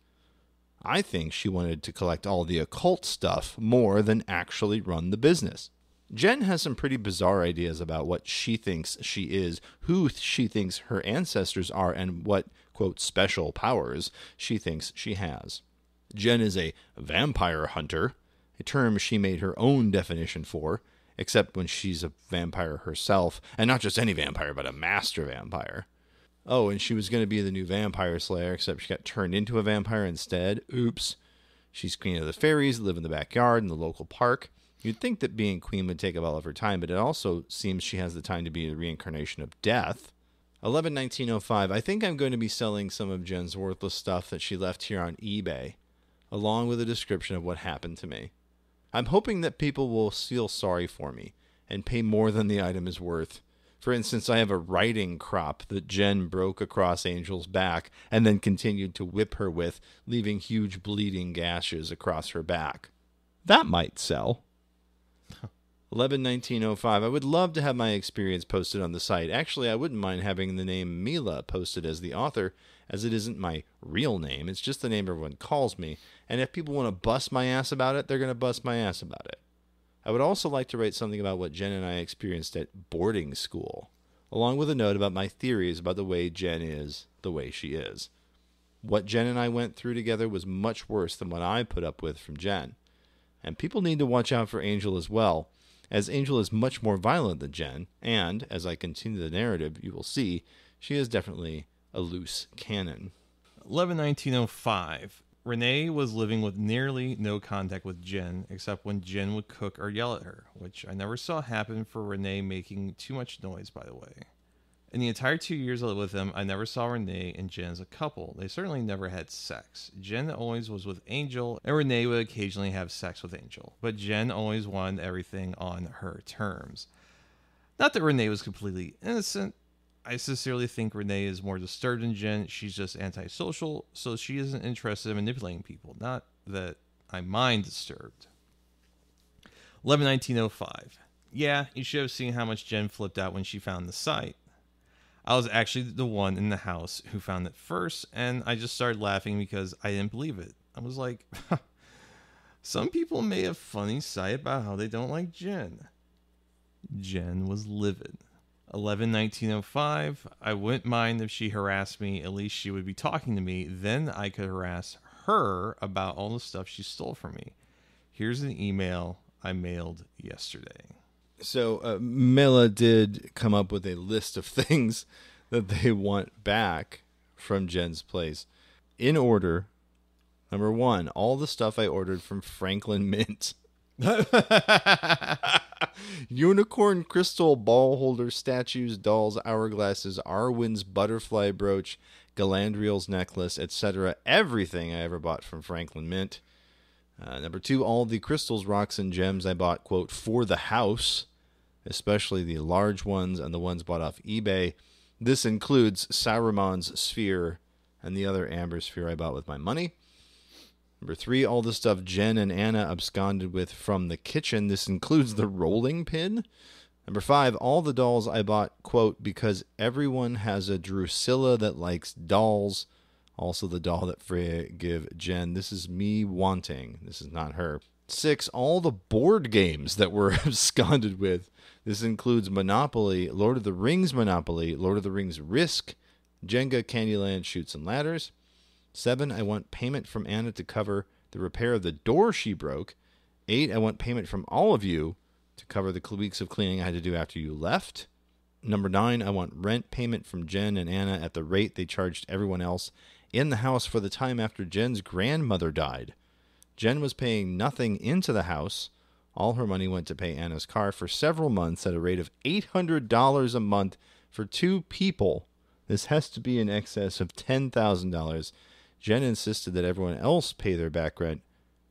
I think she wanted to collect all the occult stuff more than actually run the business. Jen has some pretty bizarre ideas about what she thinks she is, who she thinks her ancestors are, and what, quote, special powers she thinks she has. Jen is a vampire hunter, a term she made her own definition for, except when she's a vampire herself, and not just any vampire, but a master vampire. Oh, and she was going to be the new vampire slayer, except she got turned into a vampire instead. Oops. She's queen of the fairies, live in the backyard in the local park. You'd think that being queen would take up all of her time, but it also seems she has the time to be the reincarnation of death. 11/19/05. I think I'm going to be selling some of Jen's worthless stuff that she left here on eBay, along with a description of what happened to me. I'm hoping that people will feel sorry for me and pay more than the item is worth. For instance, I have a riding crop that Jen broke across Angel's back and then continued to whip her with, leaving huge bleeding gashes across her back. That might sell. 11/19/05. I would love to have my experience posted on the site. Actually, I wouldn't mind having the name Mila posted as the author, as it isn't my real name. It's just the name everyone calls me. And if people want to bust my ass about it, they're going to bust my ass about it. I would also like to write something about what Jen and I experienced at boarding school, along with a note about my theories about the way Jen is the way she is. What Jen and I went through together was much worse than what I put up with from Jen. And people need to watch out for Angel as well, as Angel is much more violent than Jen, and, as I continue the narrative, you will see, she is definitely a loose cannon. 11/19/05. Renee was living with nearly no contact with Jen, except when Jen would cook or yell at her, which I never saw happen for Renee making too much noise, by the way. In the entire 2 years I lived with them, I never saw Renee and Jen as a couple. They certainly never had sex. Jen always was with Angel, and Renee would occasionally have sex with Angel, but Jen always wanted everything on her terms. Not that Renee was completely innocent. I sincerely think Renee is more disturbed than Jen. She's just antisocial, so she isn't interested in manipulating people. Not that I mind disturbed. 11/19/05. Yeah, you should have seen how much Jen flipped out when she found the site. I was actually the one in the house who found it first, and I just started laughing because I didn't believe it. I was like, some people may have funny side about how they don't like Jen. Jen was livid. 11/19/05. I wouldn't mind if she harassed me. At least she would be talking to me. Then I could harass her about all the stuff she stole from me. Here's an email I mailed yesterday. So Mela did come up with a list of things that they want back from Jen's place. In order, number 1, all the stuff I ordered from Franklin Mint. Unicorn crystal ball holder statues, dolls, hourglasses, Arwen's butterfly brooch, Galadriel's necklace, etc. Everything I ever bought from Franklin Mint. Number 2, all the crystals, rocks, and gems I bought, quote, for the house, especially the large ones and the ones bought off eBay. This includes Saruman's sphere and the other amber sphere I bought with my money. Number 3, all the stuff Jen and Anna absconded with from the kitchen. This includes the rolling pin. Number 5, all the dolls I bought, quote, because everyone has a Drusilla that likes dolls. Also the doll that Freya give Jen. This is me wanting. This is not her. 6, all the board games that were absconded with. This includes Monopoly, Lord of the Rings Monopoly, Lord of the Rings Risk, Jenga, Candyland, Chutes and Ladders. 7, I want payment from Anna to cover the repair of the door she broke. 8, I want payment from all of you to cover the weeks of cleaning I had to do after you left. Number 9, I want rent payment from Jen and Anna at the rate they charged everyone else in the house for the time after Jen's grandmother died. Jen was paying nothing into the house. All her money went to pay Anna's car for several months at a rate of $800 a month for 2 people. This has to be in excess of $10,000. Jen insisted that everyone else pay their back rent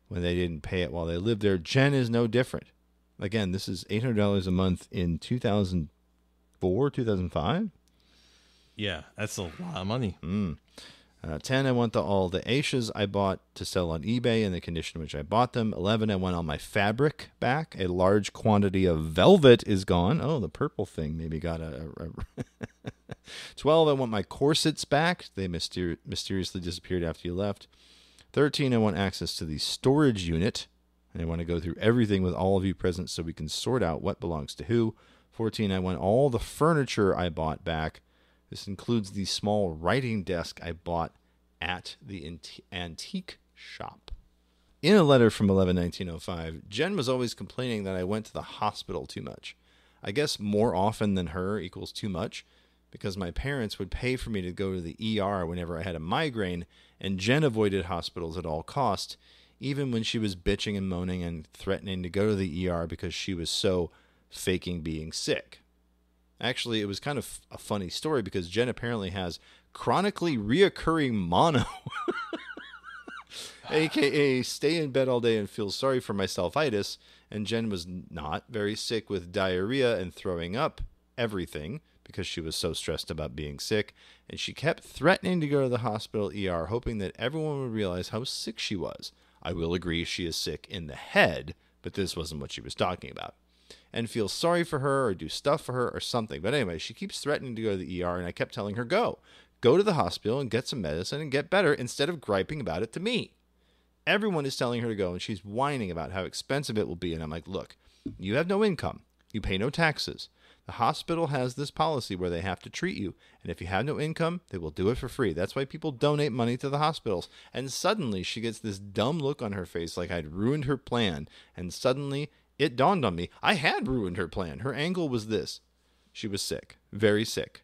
when they didn't pay it while they lived there. Jen is no different. Again, this is $800 a month in 2004, 2005? Yeah, that's a lot of money. 10, I want all the Aishas I bought to sell on eBay in the condition in which I bought them. 11, I want all my fabric back. A large quantity of velvet is gone. Oh, the purple thing maybe got a 12, I want my corsets back. They mysteriously disappeared after you left. 13, I want access to the storage unit. And I want to go through everything with all of you present so we can sort out what belongs to who. 14, I want all the furniture I bought back. This includes the small writing desk I bought at the antique shop. In a letter from 11/19/05, Jen was always complaining that I went to the hospital too much. I guess more often than her equals too much, because my parents would pay for me to go to the ER whenever I had a migraine, and Jen avoided hospitals at all costs, even when she was bitching and moaning and threatening to go to the ER because she was so faking being sick. Actually, it was kind of a funny story because Jen apparently has chronically reoccurring mono, a.k.a. stay in bed all day and feel sorry for myself-itis, and Jen was not very sick with diarrhea and throwing up everything because she was so stressed about being sick, and she kept threatening to go to the hospital ER, hoping that everyone would realize how sick she was. I will agree she is sick in the head, but this wasn't what she was talking about. And feel sorry for her or do stuff for her or something. But anyway, she keeps threatening to go to the ER, and I kept telling her, go to the hospital and get some medicine and get better instead of griping about it to me. Everyone is telling her to go, and she's whining about how expensive it will be. And I'm like, look, you have no income. You pay no taxes. The hospital has this policy where they have to treat you. And if you have no income, they will do it for free. That's why people donate money to the hospitals. And suddenly she gets this dumb look on her face like I'd ruined her plan. And suddenly it dawned on me, I had ruined her plan. Her angle was this. She was sick, very sick.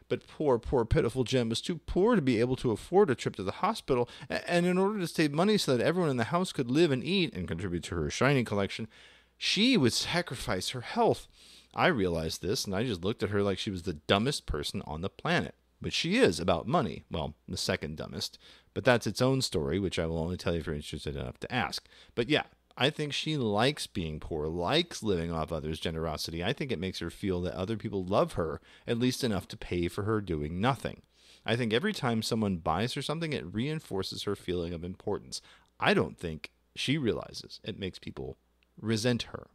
But poor, pitiful Jen was too poor to be able to afford a trip to the hospital. And in order to save money so that everyone in the house could live and eat and contribute to her shiny collection, she would sacrifice her health. I realized this, and I just looked at her like she was the dumbest person on the planet. But she is about money. Well, the second dumbest. But that's its own story, which I will only tell you if you're interested enough to ask. But yeah, I think she likes being poor, likes living off others' generosity. I think it makes her feel that other people love her, at least enough to pay for her doing nothing. I think every time someone buys her something, it reinforces her feeling of importance. I don't think she realizes it makes people resent her.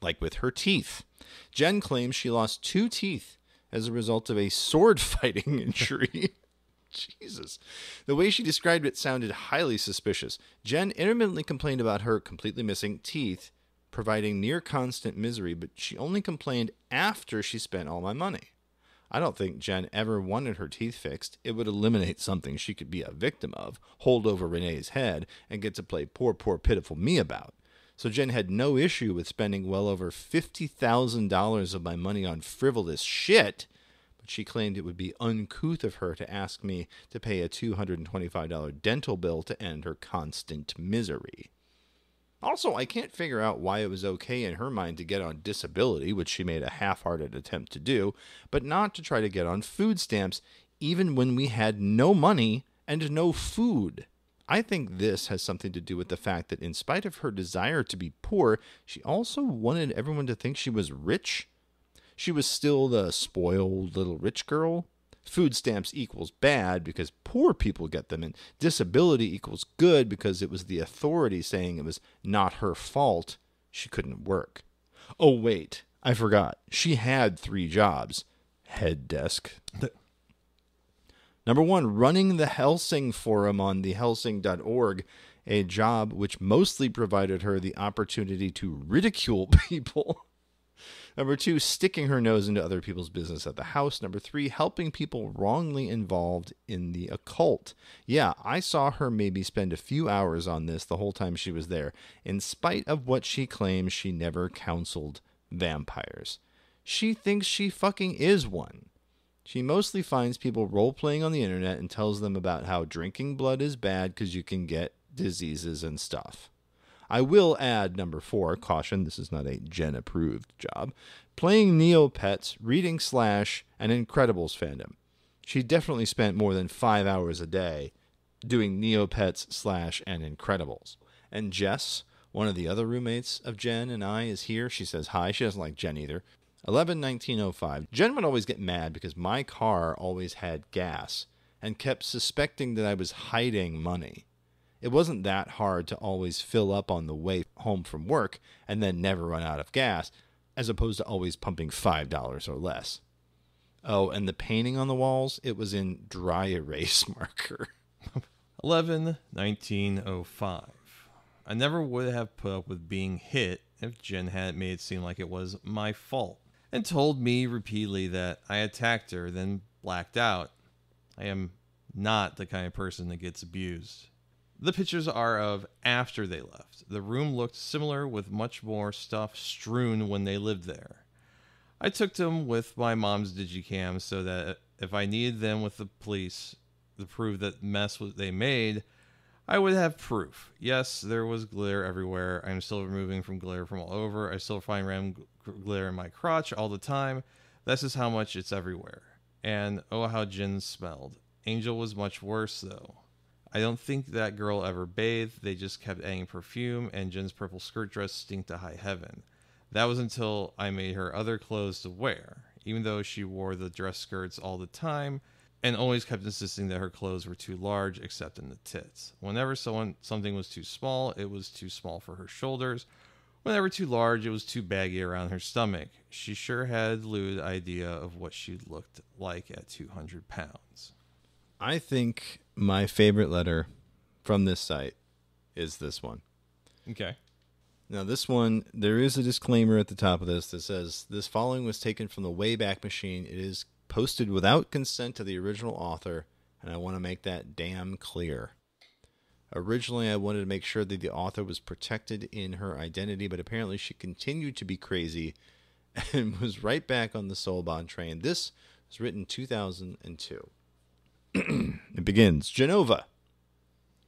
Like with her teeth. Jen claims she lost 2 teeth as a result of a sword fighting injury. Jesus. The way she described it sounded highly suspicious. Jen intermittently complained about her completely missing teeth, providing near constant misery, but she only complained after she spent all my money. I don't think Jen ever wanted her teeth fixed. It would eliminate something she could be a victim of, hold over Renee's head, and get to play poor, pitiful me about. So Jen had no issue with spending well over $50,000 of my money on frivolous shit, but she claimed it would be uncouth of her to ask me to pay a $225 dental bill to end her constant misery. Also, I can't figure out why it was okay in her mind to get on disability, which she made a half-hearted attempt to do, but not to try to get on food stamps, even when we had no money and no food. I think this has something to do with the fact that in spite of her desire to be poor, she also wanted everyone to think she was rich. She was still the spoiled little rich girl. Food stamps equals bad because poor people get them, and disability equals good because it was the authority saying it was not her fault she couldn't work. Oh, wait, I forgot. She had 3 jobs. Head desk. Number 1, running the Helsing Forum on thehelsing.org, a job which mostly provided her the opportunity to ridicule people. Number 2, sticking her nose into other people's business at the house. Number 3, helping people wrongly involved in the occult. Yeah, I saw her maybe spend a few hours on this the whole time she was there, in spite of what she claims she never counseled vampires. She thinks she fucking is one. She mostly finds people role-playing on the internet and tells them about how drinking blood is bad because you can get diseases and stuff. I will add number 4, caution, this is not a Jen-approved job, playing Neopets, reading Slash, and Incredibles fandom. She definitely spent more than 5 hours a day doing Neopets, Slash, and Incredibles. And Jess, one of the other roommates of Jen and I, is here. She says hi. She doesn't like Jen either. 11/19/05. Jen would always get mad because my car always had gas and kept suspecting that I was hiding money. It wasn't that hard to always fill up on the way home from work and then never run out of gas, as opposed to always pumping $5 or less. Oh, and the painting on the walls, it was in dry erase marker. 11/19/05. I never would have put up with being hit if Jen hadn't made it seem like it was my fault and told me repeatedly that I attacked her, then blacked out. I am not the kind of person that gets abused. The pictures are of after they left. The room looked similar with much more stuff strewn when they lived there. I took them with my mom's digicam so that if I needed them with the police to prove that mess they made, I would have proof. Yes, there was glitter everywhere. I'm still removing from glitter from all over. I still find random glitter in my crotch all the time. That's just how much it's everywhere. And oh, how Jen smelled. Angel was much worse, though. I don't think that girl ever bathed. They just kept adding perfume, and Jen's purple skirt dress stinked to high heaven. That was until I made her other clothes to wear, even though she wore the dress skirts all the time and always kept insisting that her clothes were too large, except in the tits. Whenever something was too small, it was too small for her shoulders. Whenever too large, it was too baggy around her stomach. She sure had a lewd idea of what she looked like at 200 pounds. I think my favorite letter from this site is this one. Okay. Now, this one, there is a disclaimer at the top of this that says, this following was taken from the Wayback Machine. It is posted without consent of the original author, and I want to make that damn clear. Originally, I wanted to make sure that the author was protected in her identity, but apparently she continued to be crazy and was right back on the Soulbond train. This was written 2002. It begins, Genova.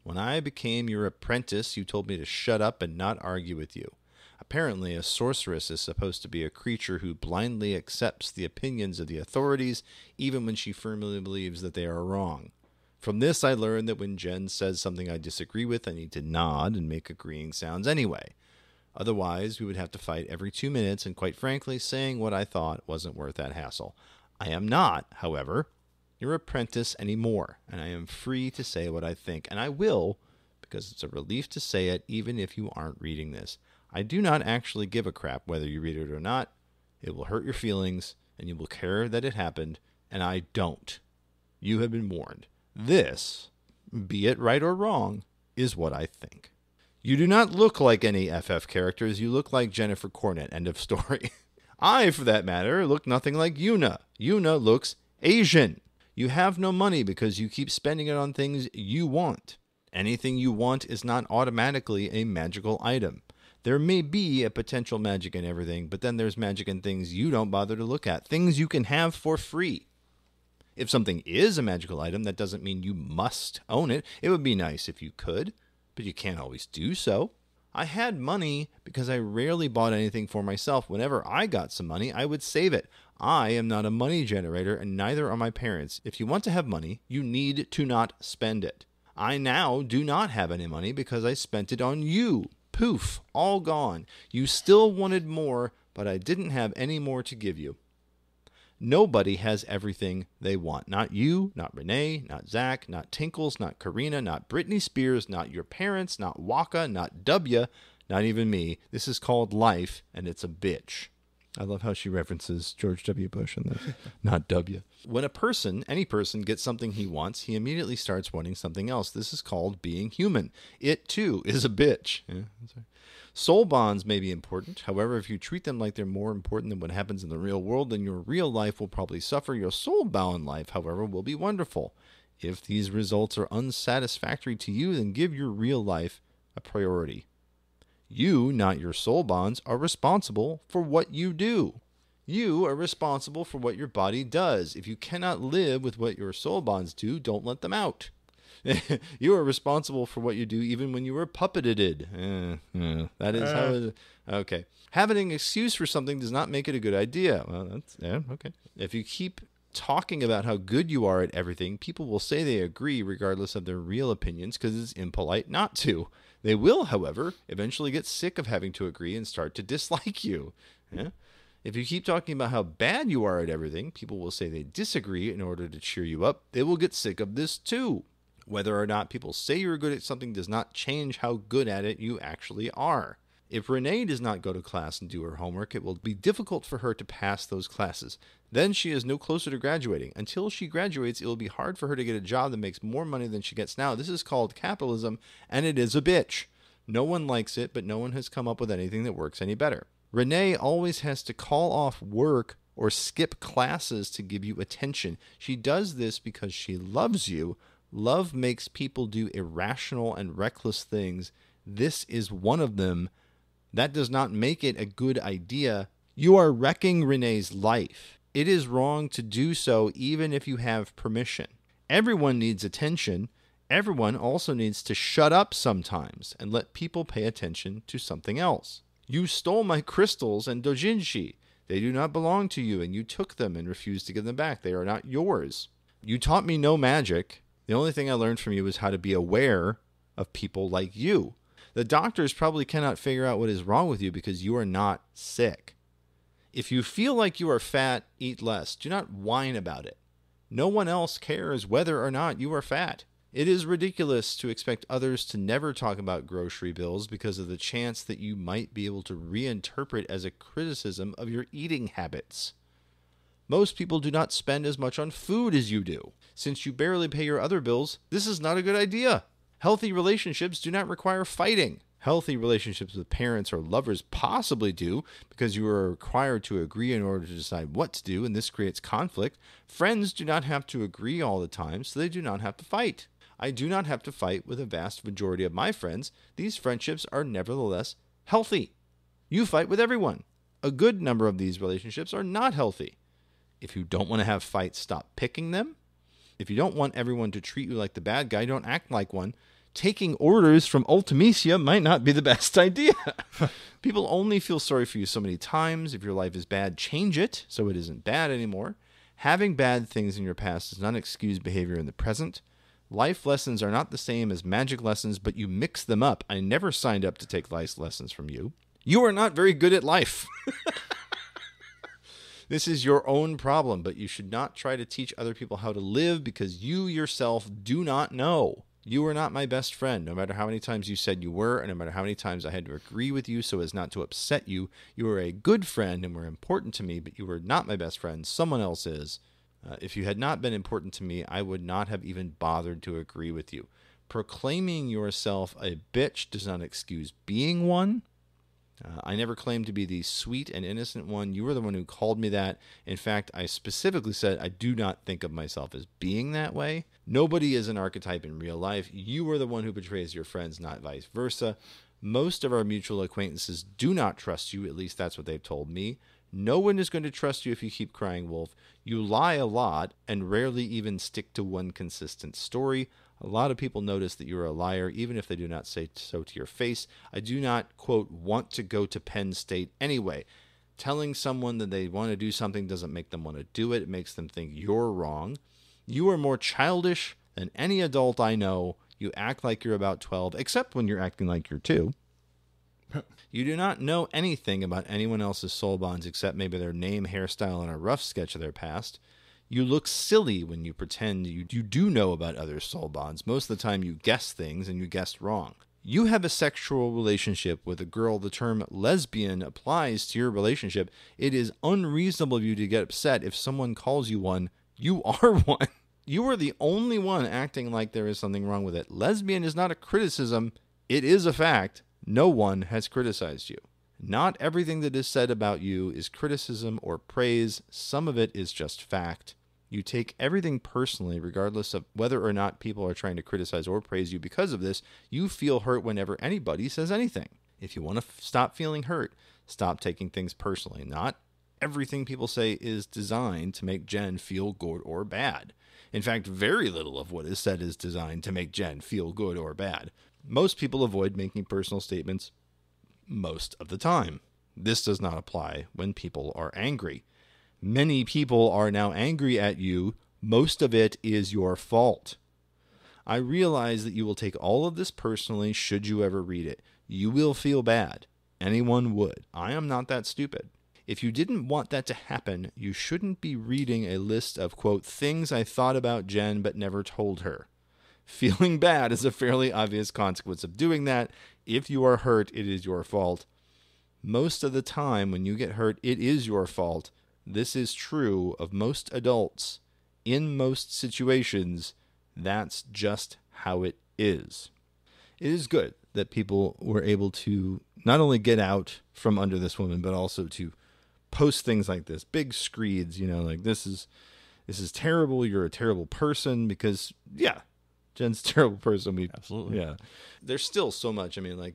When I became your apprentice, you told me to shut up and not argue with you. Apparently, a sorceress is supposed to be a creature who blindly accepts the opinions of the authorities, even when she firmly believes that they are wrong. From this, I learned that when Jen says something I disagree with, I need to nod and make agreeing sounds anyway. Otherwise, we would have to fight every 2 minutes, and quite frankly, saying what I thought wasn't worth that hassle. I am not, however, your apprentice anymore, and I am free to say what I think, and I will, because it's a relief to say it even if you aren't reading this. I do not actually give a crap whether you read it or not. It will hurt your feelings, and you will care that it happened, and I don't. You have been warned. This, be it right or wrong, is what I think. You do not look like any FF characters. You look like Jennifer Cornett. End of story. I, for that matter, look nothing like Yuna. Yuna looks Asian. You have no money because you keep spending it on things you want. Anything you want is not automatically a magical item. There may be a potential magic in everything, but then there's magic in things you don't bother to look at, things you can have for free. If something is a magical item, that doesn't mean you must own it. It would be nice if you could, but you can't always do so. I had money because I rarely bought anything for myself. Whenever I got some money, I would save it. I am not a money generator, and neither are my parents. If you want to have money, you need to not spend it. I now do not have any money because I spent it on you. Poof, all gone. You still wanted more, but I didn't have any more to give you. Nobody has everything they want. Not you, not Renee, not Zach, not Tinkles, not Karina, not Britney Spears, not your parents, not Waka, not W, not even me. This is called life, and it's a bitch. I love how she references George W. Bush in this, not W. When a person, any person, gets something he wants, he immediately starts wanting something else. This is called being human. It, too, is a bitch. Yeah, sorry. Soul bonds may be important. However, if you treat them like they're more important than what happens in the real world, then your real life will probably suffer. Your soul-bound life, however, will be wonderful. If these results are unsatisfactory to you, then give your real life a priority. You, not your soul bonds, are responsible for what you do. You are responsible for what your body does. If you cannot live with what your soul bonds do, don't let them out. You are responsible for what you do even when you were puppeted. That is how it is. Okay. Having an excuse for something does not make it a good idea. Well, that's, okay. If you keep talking about how good you are at everything, people will say they agree regardless of their real opinions because it's impolite not to. They will, however, eventually get sick of having to agree and start to dislike you. Yeah? If you keep talking about how bad you are at everything, people will say they disagree in order to cheer you up. They will get sick of this too. Whether or not people say you're good at something does not change how good at it you actually are. If Renee does not go to class and do her homework, it will be difficult for her to pass those classes. Then she is no closer to graduating. Until she graduates, it will be hard for her to get a job that makes more money than she gets now. This is called capitalism, and it is a bitch. No one likes it, but no one has come up with anything that works any better. Renee always has to call off work or skip classes to give you attention. She does this because she loves you. Love makes people do irrational and reckless things. This is one of them. That does not make it a good idea. You are wrecking Renee's life. It is wrong to do so even if you have permission. Everyone needs attention. Everyone also needs to shut up sometimes and let people pay attention to something else. You stole my crystals and dojinshi. They do not belong to you, and you took them and refused to give them back. They are not yours. You taught me no magic. The only thing I learned from you is how to be aware of people like you. The doctors probably cannot figure out what is wrong with you because you are not sick. If you feel like you are fat, eat less. Do not whine about it. No one else cares whether or not you are fat. It is ridiculous to expect others to never talk about grocery bills because of the chance that you might be able to reinterpret as a criticism of your eating habits. Most people do not spend as much on food as you do. Since you barely pay your other bills, this is not a good idea. Healthy relationships do not require fighting. Healthy relationships with parents or lovers possibly do, because you are required to agree in order to decide what to do, and this creates conflict. Friends do not have to agree all the time, so they do not have to fight. I do not have to fight with a vast majority of my friends. These friendships are nevertheless healthy. You fight with everyone. A good number of these relationships are not healthy. If you don't want to have fights, stop picking them. If you don't want everyone to treat you like the bad guy, don't act like one. Taking orders from Ultimecia might not be the best idea. People only feel sorry for you so many times. If your life is bad, change it so it isn't bad anymore. Having bad things in your past does not excuse behavior in the present. Life lessons are not the same as magic lessons, but you mix them up. I never signed up to take life lessons from you. You are not very good at life. This is your own problem, but you should not try to teach other people how to live because you yourself do not know. You are not my best friend, no matter how many times you said you were, and no matter how many times I had to agree with you so as not to upset you. You are a good friend and were important to me, but you were not my best friend. Someone else is. If you had not been important to me, I would not have even bothered to agree with you. Proclaiming yourself a bitch does not excuse being one. I never claimed to be the sweet and innocent one. You were the one who called me that. In fact, I specifically said I do not think of myself as being that way. Nobody is an archetype in real life. You are the one who betrays your friends, not vice versa. Most of our mutual acquaintances do not trust you. At least that's what they've told me. No one is going to trust you if you keep crying wolf. You lie a lot and rarely even stick to one consistent story. A lot of people notice that you're a liar, even if they do not say so to your face. I do not, quote, want to go to Penn State anyway. Telling someone that they want to do something doesn't make them want to do it. It makes them think you're wrong. You are more childish than any adult I know. You act like you're about 12, except when you're acting like you're 2. You do not know anything about anyone else's soul bonds except maybe their name, hairstyle, and a rough sketch of their past. You look silly when you pretend you do know about others' soul bonds. Most of the time you guess things and you guessed wrong. You have a sexual relationship with a girl. The term lesbian applies to your relationship. It is unreasonable of you to get upset if someone calls you one. You are one. You are the only one acting like there is something wrong with it. Lesbian is not a criticism. It is a fact. No one has criticized you. Not everything that is said about you is criticism or praise. Some of it is just fact. You take everything personally, regardless of whether or not people are trying to criticize or praise you because of this. You feel hurt whenever anybody says anything. If you want to stop feeling hurt, stop taking things personally. Not everything people say is designed to make Jen feel good or bad. In fact, very little of what is said is designed to make Jen feel good or bad. Most people avoid making personal statements most of the time. This does not apply when people are angry. Many people are now angry at you. Most of it is your fault. I realize that you will take all of this personally should you ever read it. You will feel bad. Anyone would. I am not that stupid. If you didn't want that to happen, you shouldn't be reading a list of, quote, things I thought about Jen but never told her. Feeling bad is a fairly obvious consequence of doing that. If you are hurt, it is your fault. Most of the time when you get hurt, it is your fault. This is true of most adults. In most situations, that's just how it is. It is good that people were able to not only get out from under this woman, but also to post things like this, big screeds, like this is terrible. You're a terrible person because, yeah, Jen's a terrible person. Absolutely. Yeah. There's still so much. I mean,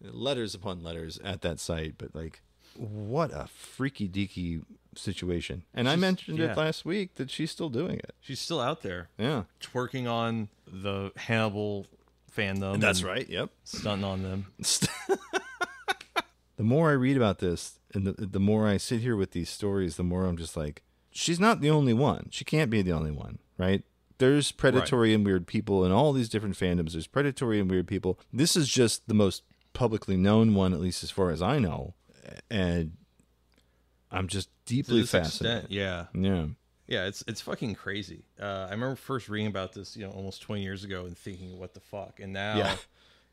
letters upon letters at that site, but what a freaky deaky situation. And I mentioned it last week that she's still doing it. She's still out there. Yeah. Twerking on the Hannibal fandom. That's right. Yep. Stunting on them. The more I read about this and the more I sit here with these stories, the more I'm just like, she's not the only one. She can't be the only one, right? There's predatory and weird people in all these different fandoms. There's predatory and weird people. This is just the most publicly known one, at least as far as I know. And I'm just deeply fascinated. Yeah. Yeah. Yeah, it's fucking crazy. I remember first reading about this, almost 20 years ago and thinking, what the fuck? And now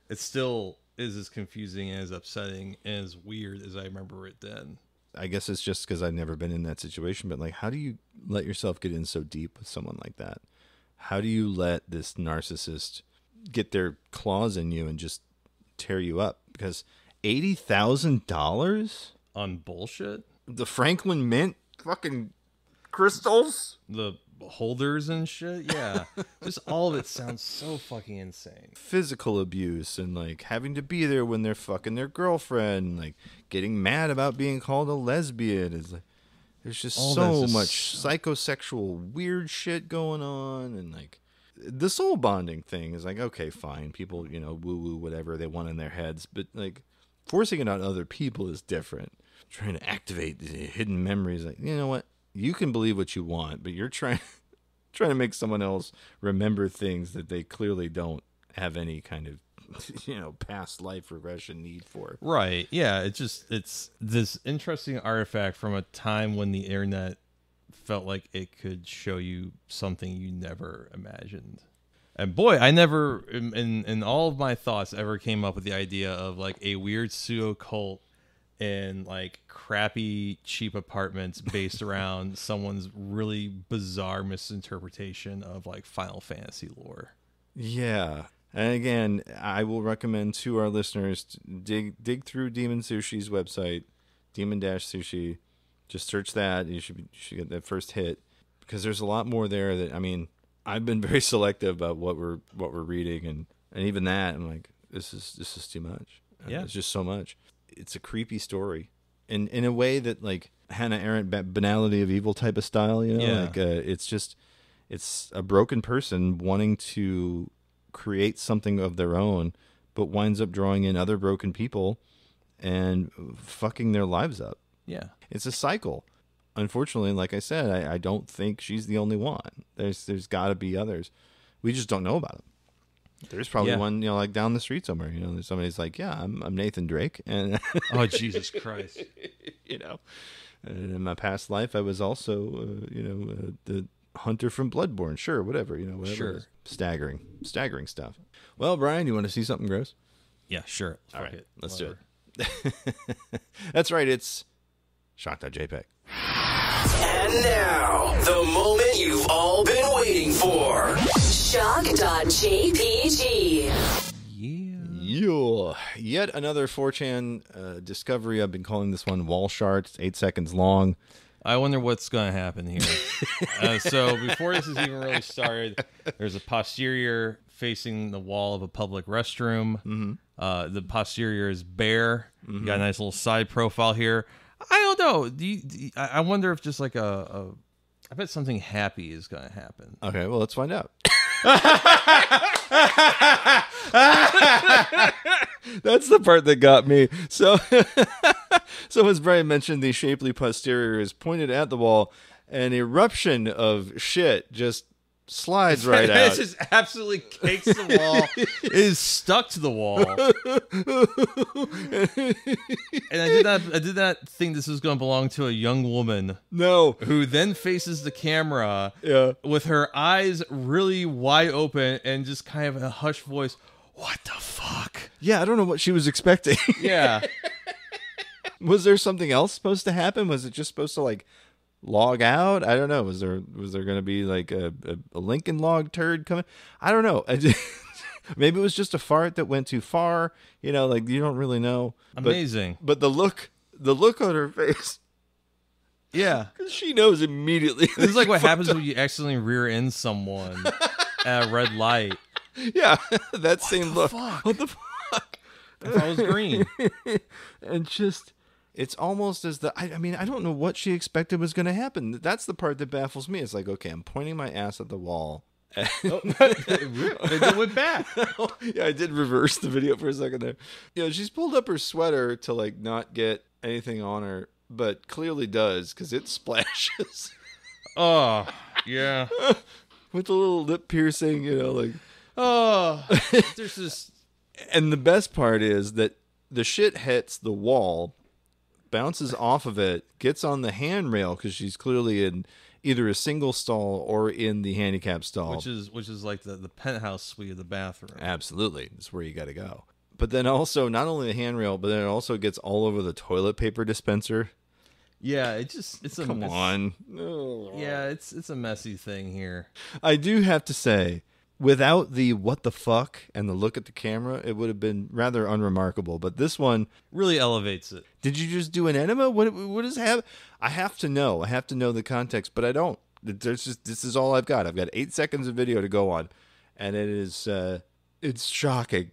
it still is as confusing and as upsetting and as weird as I remember it then. I guess it's just because I've never been in that situation, but how do you let yourself get in so deep with someone like that? How do you let this narcissist get their claws in you and just tear you up? Because $80,000 on bullshit? The Franklin Mint fucking crystals? The holders and shit? Yeah. Just all of it sounds so fucking insane. Physical abuse and having to be there when they're fucking their girlfriend, getting mad about being called a lesbian. Is there's just so much psychosexual weird shit going on, and the soul bonding thing is okay, fine, people woo woo whatever they want in their heads, but forcing it on other people is different. Trying to activate the hidden memories, you know what, you can believe what you want, but you're trying to make someone else remember things that they clearly don't have any kind of past life regression need for. Right. Yeah. It's this interesting artifact from a time when the internet felt like it could show you something you never imagined. And boy, I never in all of my thoughts ever came up with the idea of a weird pseudo cult in crappy cheap apartments based around someone's really bizarre misinterpretation of Final Fantasy lore. Yeah. And again, I will recommend to our listeners to dig through Demon Sushi's website, Demon-Sushi. Just search that. You should get that first hit, because there's a lot more there that, I mean, I've been very selective about what we're reading, and even that I'm like, this is too much. Yeah. It's just so much. It's a creepy story in a way that, like, Hannah Arendt banality of evil type of style, you know, Yeah. like it's a broken person wanting to create something of their own, but winds up drawing in other broken people and fucking their lives up. Yeah. It's a cycle. Unfortunately, like I said, I don't think she's the only one. There's got to be others. We just don't know about them. There's probably one, you know, like down the street somewhere. You know, somebody's like, yeah, I'm Nathan Drake, and Oh, Jesus Christ. you know, and in my past life, I was also, the hunter from Bloodborne. Sure, whatever. You know, whatever. Sure. It is. Staggering stuff. Well, Brian, you want to see something gross? Yeah, sure. All Fuck right, it. let's Whatever. do it. That's right. It's shock.jpg. And now, the moment you've all been waiting for. Shock.jpg. Yeah. Yet another 4chan discovery. I've been calling this one WalShart. It's 8 seconds long. I wonder what's going to happen here. So before this is even really started, there's a posterior facing the wall of a public restroom. Mm-hmm. The posterior is bare. You got a nice little side profile here. I don't know. I wonder if just like I bet something happy is going to happen. Okay, well, let's find out. That's the part that got me. So as Brian mentioned, the shapely posterior is pointed at the wall. An eruption of shit just slides right out. This just absolutely cakes the wall. It is stuck to the wall. And I did not think this was going to belong to a young woman. No. Who then faces the camera with her eyes really wide open and just kind of in a hushed voice, what the fuck? Yeah, I don't know what she was expecting. Yeah. Was there something else supposed to happen? Was it just supposed to, like, log out? I don't know. Was there going to be like a Lincoln log turd coming? I don't know. Maybe it was just a fart that went too far. You know, like, you don't really know. Amazing. But the look on her face. Yeah. Because she knows immediately. This is like what happens when you accidentally rear end someone at a red light. Yeah, that same look. Fuck? What the fuck? I thought it was green. And just... It's almost as I mean, I don't know what she expected was going to happen. That's the part that baffles me. It's like, okay, I'm pointing my ass at the wall. It went back. Yeah, I did reverse the video for a second there. You know, she's pulled up her sweater to, like, not get anything on her, but clearly does, because it splashes. Oh, yeah. With a little lip piercing, you know, like... Oh, there's this... And the best part is that the shit hits the wall, bounces off of it, gets on the handrail, because she's clearly in either a single stall or in the handicap stall. Which is like the penthouse suite of the bathroom. Absolutely. That's where you got to go. But then also, not only the handrail, but then it also gets all over the toilet paper dispenser. Yeah, come on. Yeah, it's a messy thing here. I do have to say, without the what the fuck and the look at the camera, it would have been rather unremarkable. But this one really elevates it. Did you just do an enema? What is happening? I have to know. I have to know the context, but I don't. This is all I've got. I've got 8 seconds of video to go on, and it is it's shocking,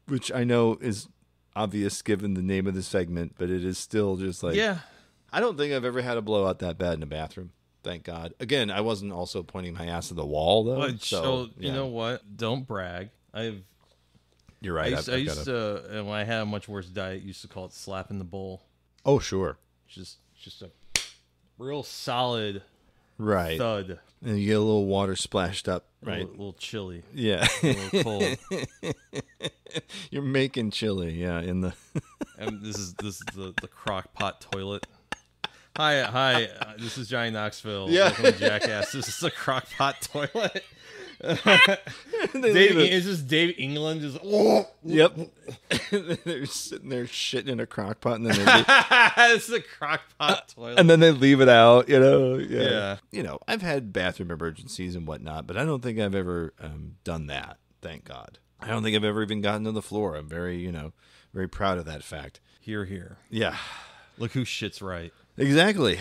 which I know is obvious given the name of the segment, but it is still just like, yeah. I don't think I've ever had a blowout that bad in a bathroom. Thank God. Again, I wasn't also pointing my ass at the wall, though. But, so you know what? Don't brag. You're right. I used to, when I had a much worse diet, used to call it slapping the bowl. Oh, sure. Just a real solid thud. And you get a little water splashed up, right? A little chilly. Yeah. A little cold. You're making chili, yeah, in the... And this is the crock pot toilet. Hi. This is Johnny Knoxville. Yeah. Welcome to Jackass. This is a crockpot toilet. leave it. Is this Dave England? Just Yep. They're sitting there shitting in a crock pot, and then they leave, this is a crockpot toilet. and then they leave it out. Yeah. You know, I've had bathroom emergencies and whatnot, but I don't think I've ever done that. Thank God. I don't think I've ever even gotten to the floor. I'm very, very proud of that fact. Here. Yeah. Look who shits right. Exactly.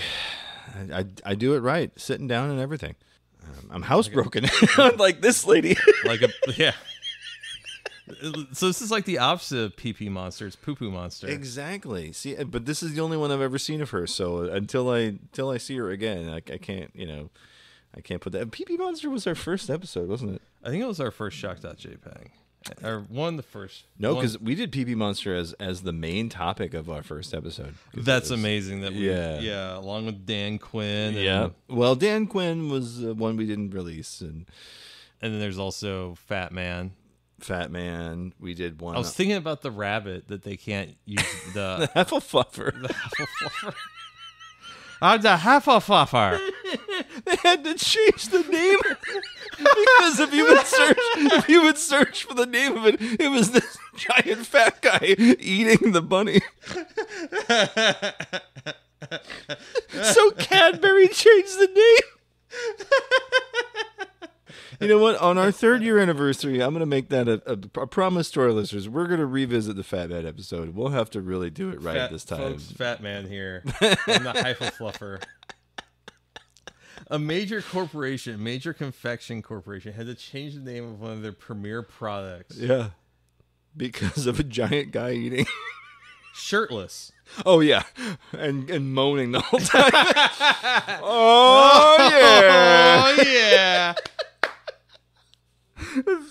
I do it right, sitting down and everything. I'm housebroken, like this lady. Yeah. So this is like the opposite of pee-pee monster. It's poo-poo monster. Exactly. See, but this is the only one I've ever seen of her. So until I see her again, I can't, I can't put that. Pee-pee Monster was our first episode, wasn't it? I think it was our first Shock.jpg. Or one of the first. No, because we did Pee-pee Monster as the main topic of our first episode. That's amazing that we, yeah, along with Dan Quinn. Yeah. Well, Dan Quinn was one we didn't release, and then there's also Fat Man. We did one. I was thinking about the rabbit that they can't use the Hufflefluffer. The Hufflefluffer. I'm the Hufflefluffer. They had to change the name because if you would search for the name of it, it was this giant fat guy eating the bunny. So Cadbury changed the name. You know what? On our 3rd year anniversary, I'm going to make that a promise to our listeners. We're going to revisit the Fat Man episode. We'll have to really do it right this time. Folks, Fat Man here. I'm the Hufflefluffer. A major confection corporation, had to change the name of one of their premier products. Yeah. Because of a giant guy eating. Shirtless. Oh, yeah. And moaning the whole time. Oh, yeah. Oh, yeah.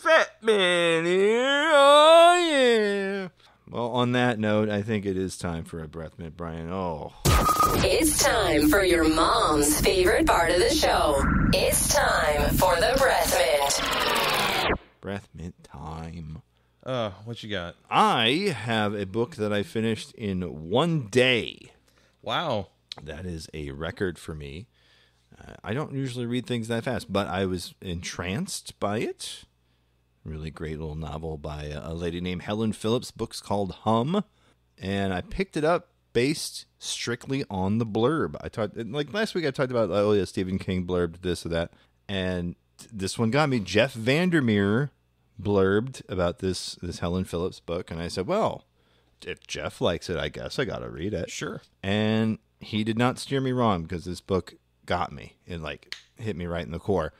Fat Man here. Oh, yeah. Well, on that note, I think it is time for a breath mint, Brian. Oh. It's time for your mom's favorite part of the show. It's time for the breath mint. Breath mint time. What you got? I have a book that I finished in one day. Wow. That is a record for me. I don't usually read things that fast, but I was entranced by it. Really great little novel by a lady named Helen Phillips. Book's called Hum. And I picked it up based strictly on the blurb. Like last week I talked about, Stephen King blurbed this or that. And this one got me. Jeff Vandermeer blurbed about this Helen Phillips book. And I said, well, if Jeff likes it, I guess I got to read it. Sure. And he did not steer me wrong because this book got me. It hit me right in the core.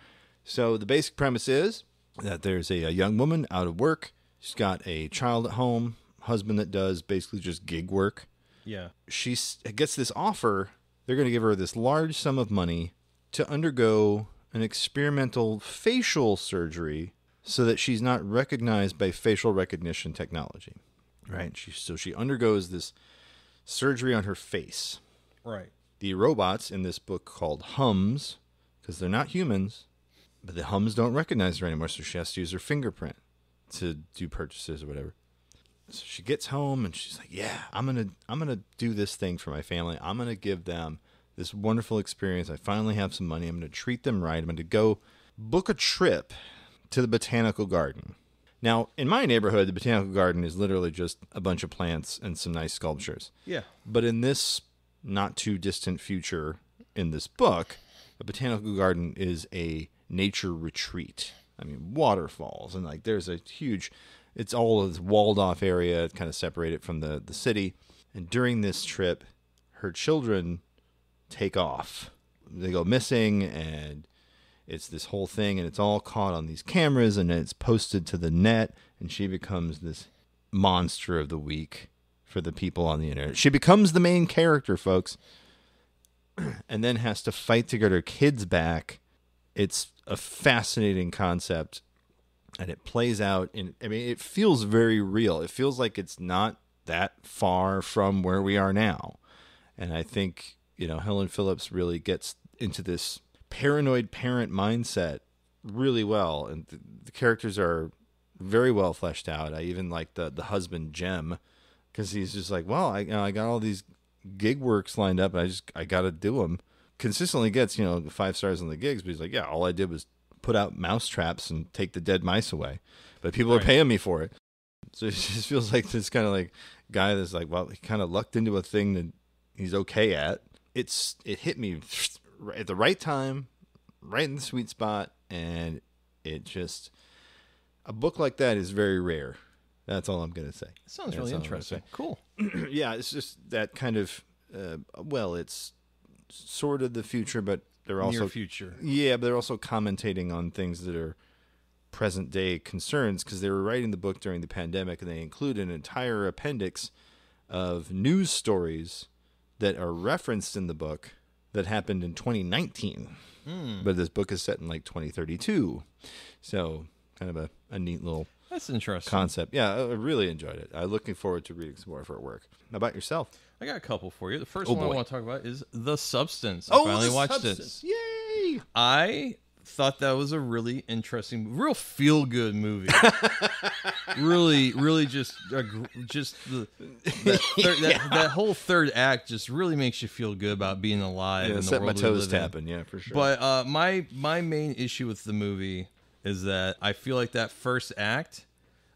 So the basic premise is that there's a young woman out of work. She's got a child at home, husband that does basically just gig work. Yeah. She gets this offer. They're going to give her this large sum of money to undergo an experimental facial surgery so that she's not recognized by facial recognition technology. Right? So she undergoes this surgery on her face. Right. The robots in this book called Hums, because they're not humans, but the Hums don't recognize her anymore, so she has to use her fingerprint to do purchases or whatever. So she gets home and she's like, yeah, I'm gonna do this thing for my family. I'm gonna give them this wonderful experience. I finally have some money. I'm gonna treat them right. I'm gonna go book a trip to the botanical garden. Now, in my neighborhood, the botanical garden is literally just a bunch of plants and some nice sculptures. Yeah. But in this not too distant future in this book, a botanical garden is a nature retreat. I mean, waterfalls and there's a huge, it's all a walled off area, kind of separated from the city. And during this trip, her children take off. They go missing and it's this whole thing and it's all caught on these cameras and it's posted to the net and she becomes this monster of the week for the people on the internet. She becomes the main character, folks, and then has to fight to get her kids back. It's a fascinating concept, and it plays out it feels very real. It feels like it's not that far from where we are now. And I think, Helen Phillips really gets into this paranoid parent mindset really well, and the characters are very well fleshed out. I even like the husband, Jem, because he's just like, well, I got all these gig works lined up. And I got to do them. Consistently gets, 5 stars on the gigs, but he's like, yeah, all I did was put out mouse traps and take the dead mice away. But people are paying me for it. So it just feels like this kind of like guy that's like, well, he kind of lucked into a thing that he's okay at. It hit me at the right time, right in the sweet spot, and a book like that is very rare. That's all I'm going to say. Sounds really interesting. Cool. Yeah, it's just that kind of, it's sort of the future, but they're also near future. Yeah, but they're also commentating on things that are present day concerns, because they were writing the book during the pandemic, and they include an entire appendix of news stories that are referenced in the book that happened in 2019. But this book is set in like 2032. So kind of a neat little That's interesting concept. Yeah, I really enjoyed it. I'm looking forward to reading some more of her work. How about yourself? I got a couple for you. The first one I want to talk about is The Substance. I Oh, finally The watched Substance. it. Yay! I thought that was a really interesting, real feel-good movie. really just that whole third act just really makes you feel good about being alive. Yeah, in the set my world we toes live in. tapping, yeah, for sure. But my main issue with the movie is that I feel like that first act,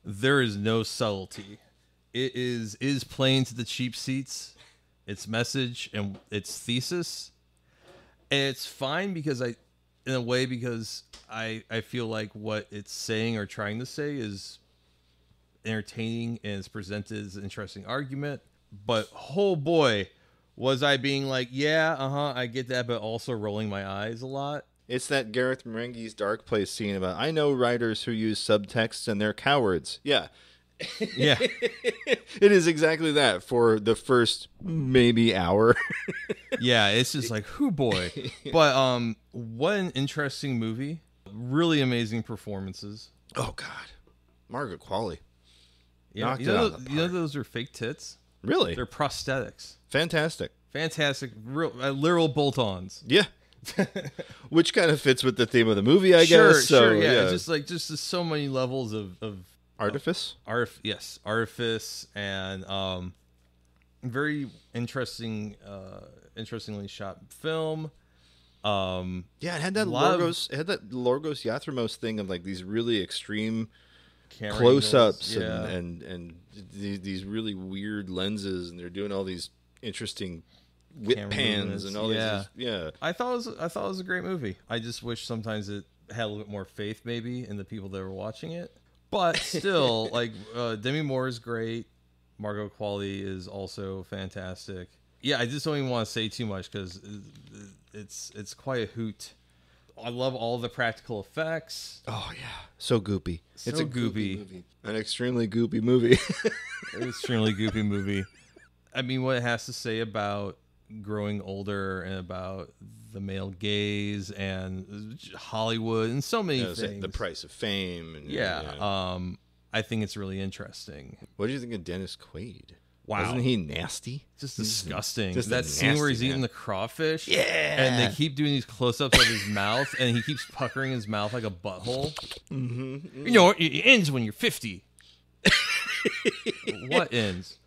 there is no subtlety. It is playing to the cheap seats, its message and its thesis, and it's fine because I feel like what it's saying or trying to say is entertaining and it's presented as an interesting argument. But oh boy, was I being like, yeah, I get that, but also rolling my eyes a lot. It's that Gareth Marenghi's Dark Place scene about, I know writers who use subtext and they're cowards. Yeah. Yeah. It is exactly that for the first maybe hour. Yeah, it's just like, whoo boy. But what an interesting movie. Really amazing performances. Oh God. Margaret Qualley. Yeah, Knocked it out of the you know those are fake tits? Really? They're prosthetics. Fantastic. Real literal bolt-ons. Yeah. Which kind of fits with the theme of the movie, I Sure, guess. So, yeah. It's just so many levels of artifice. Artifice, and very interestingly shot film. Yeah, it had that Lorgos Yathrimos thing of like these really extreme close-ups and these really weird lenses, and they're doing all these interesting whip pans and all these. Yeah, I thought it was a great movie. I just wish sometimes it had a little bit more faith, maybe, in the people that were watching it. But still, like Demi Moore is great. Margot Qualley is also fantastic. Yeah, I just don't even want to say too much because it's quite a hoot. I love all the practical effects. Oh yeah, so goopy. It's a goopy movie. An extremely goopy movie. An extremely goopy movie. I mean, what it has to say about growing older and about the male gaze and Hollywood and so many things. The price of fame. And, I think it's really interesting. What do you think of Dennis Quaid? Wow. Wasn't he nasty? Just disgusting. Just that scene where he's eating the crawfish. Yeah. And they keep doing these close-ups of his mouth, and he keeps puckering his mouth like a butthole. Mm-hmm. You know, it ends when you're 50. What ends?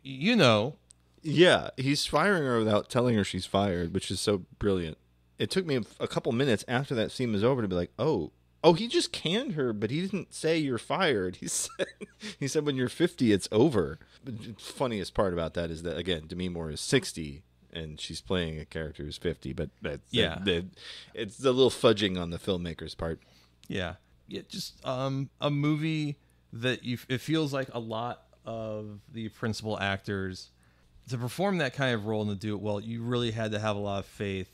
You know. Yeah, he's firing her without telling her she's fired, which is so brilliant. It took me a couple minutes after that scene was over to be like, oh, he just canned her, but he didn't say you're fired. He said when you're 50, it's over. But the funniest part about that is that, again, Demi Moore is 60, and she's playing a character who's 50, but it's the little fudging on the filmmaker's part. Yeah. Just a movie that it feels like a lot of the principal actors, to perform that kind of role and to do it well, you really had to have a lot of faith,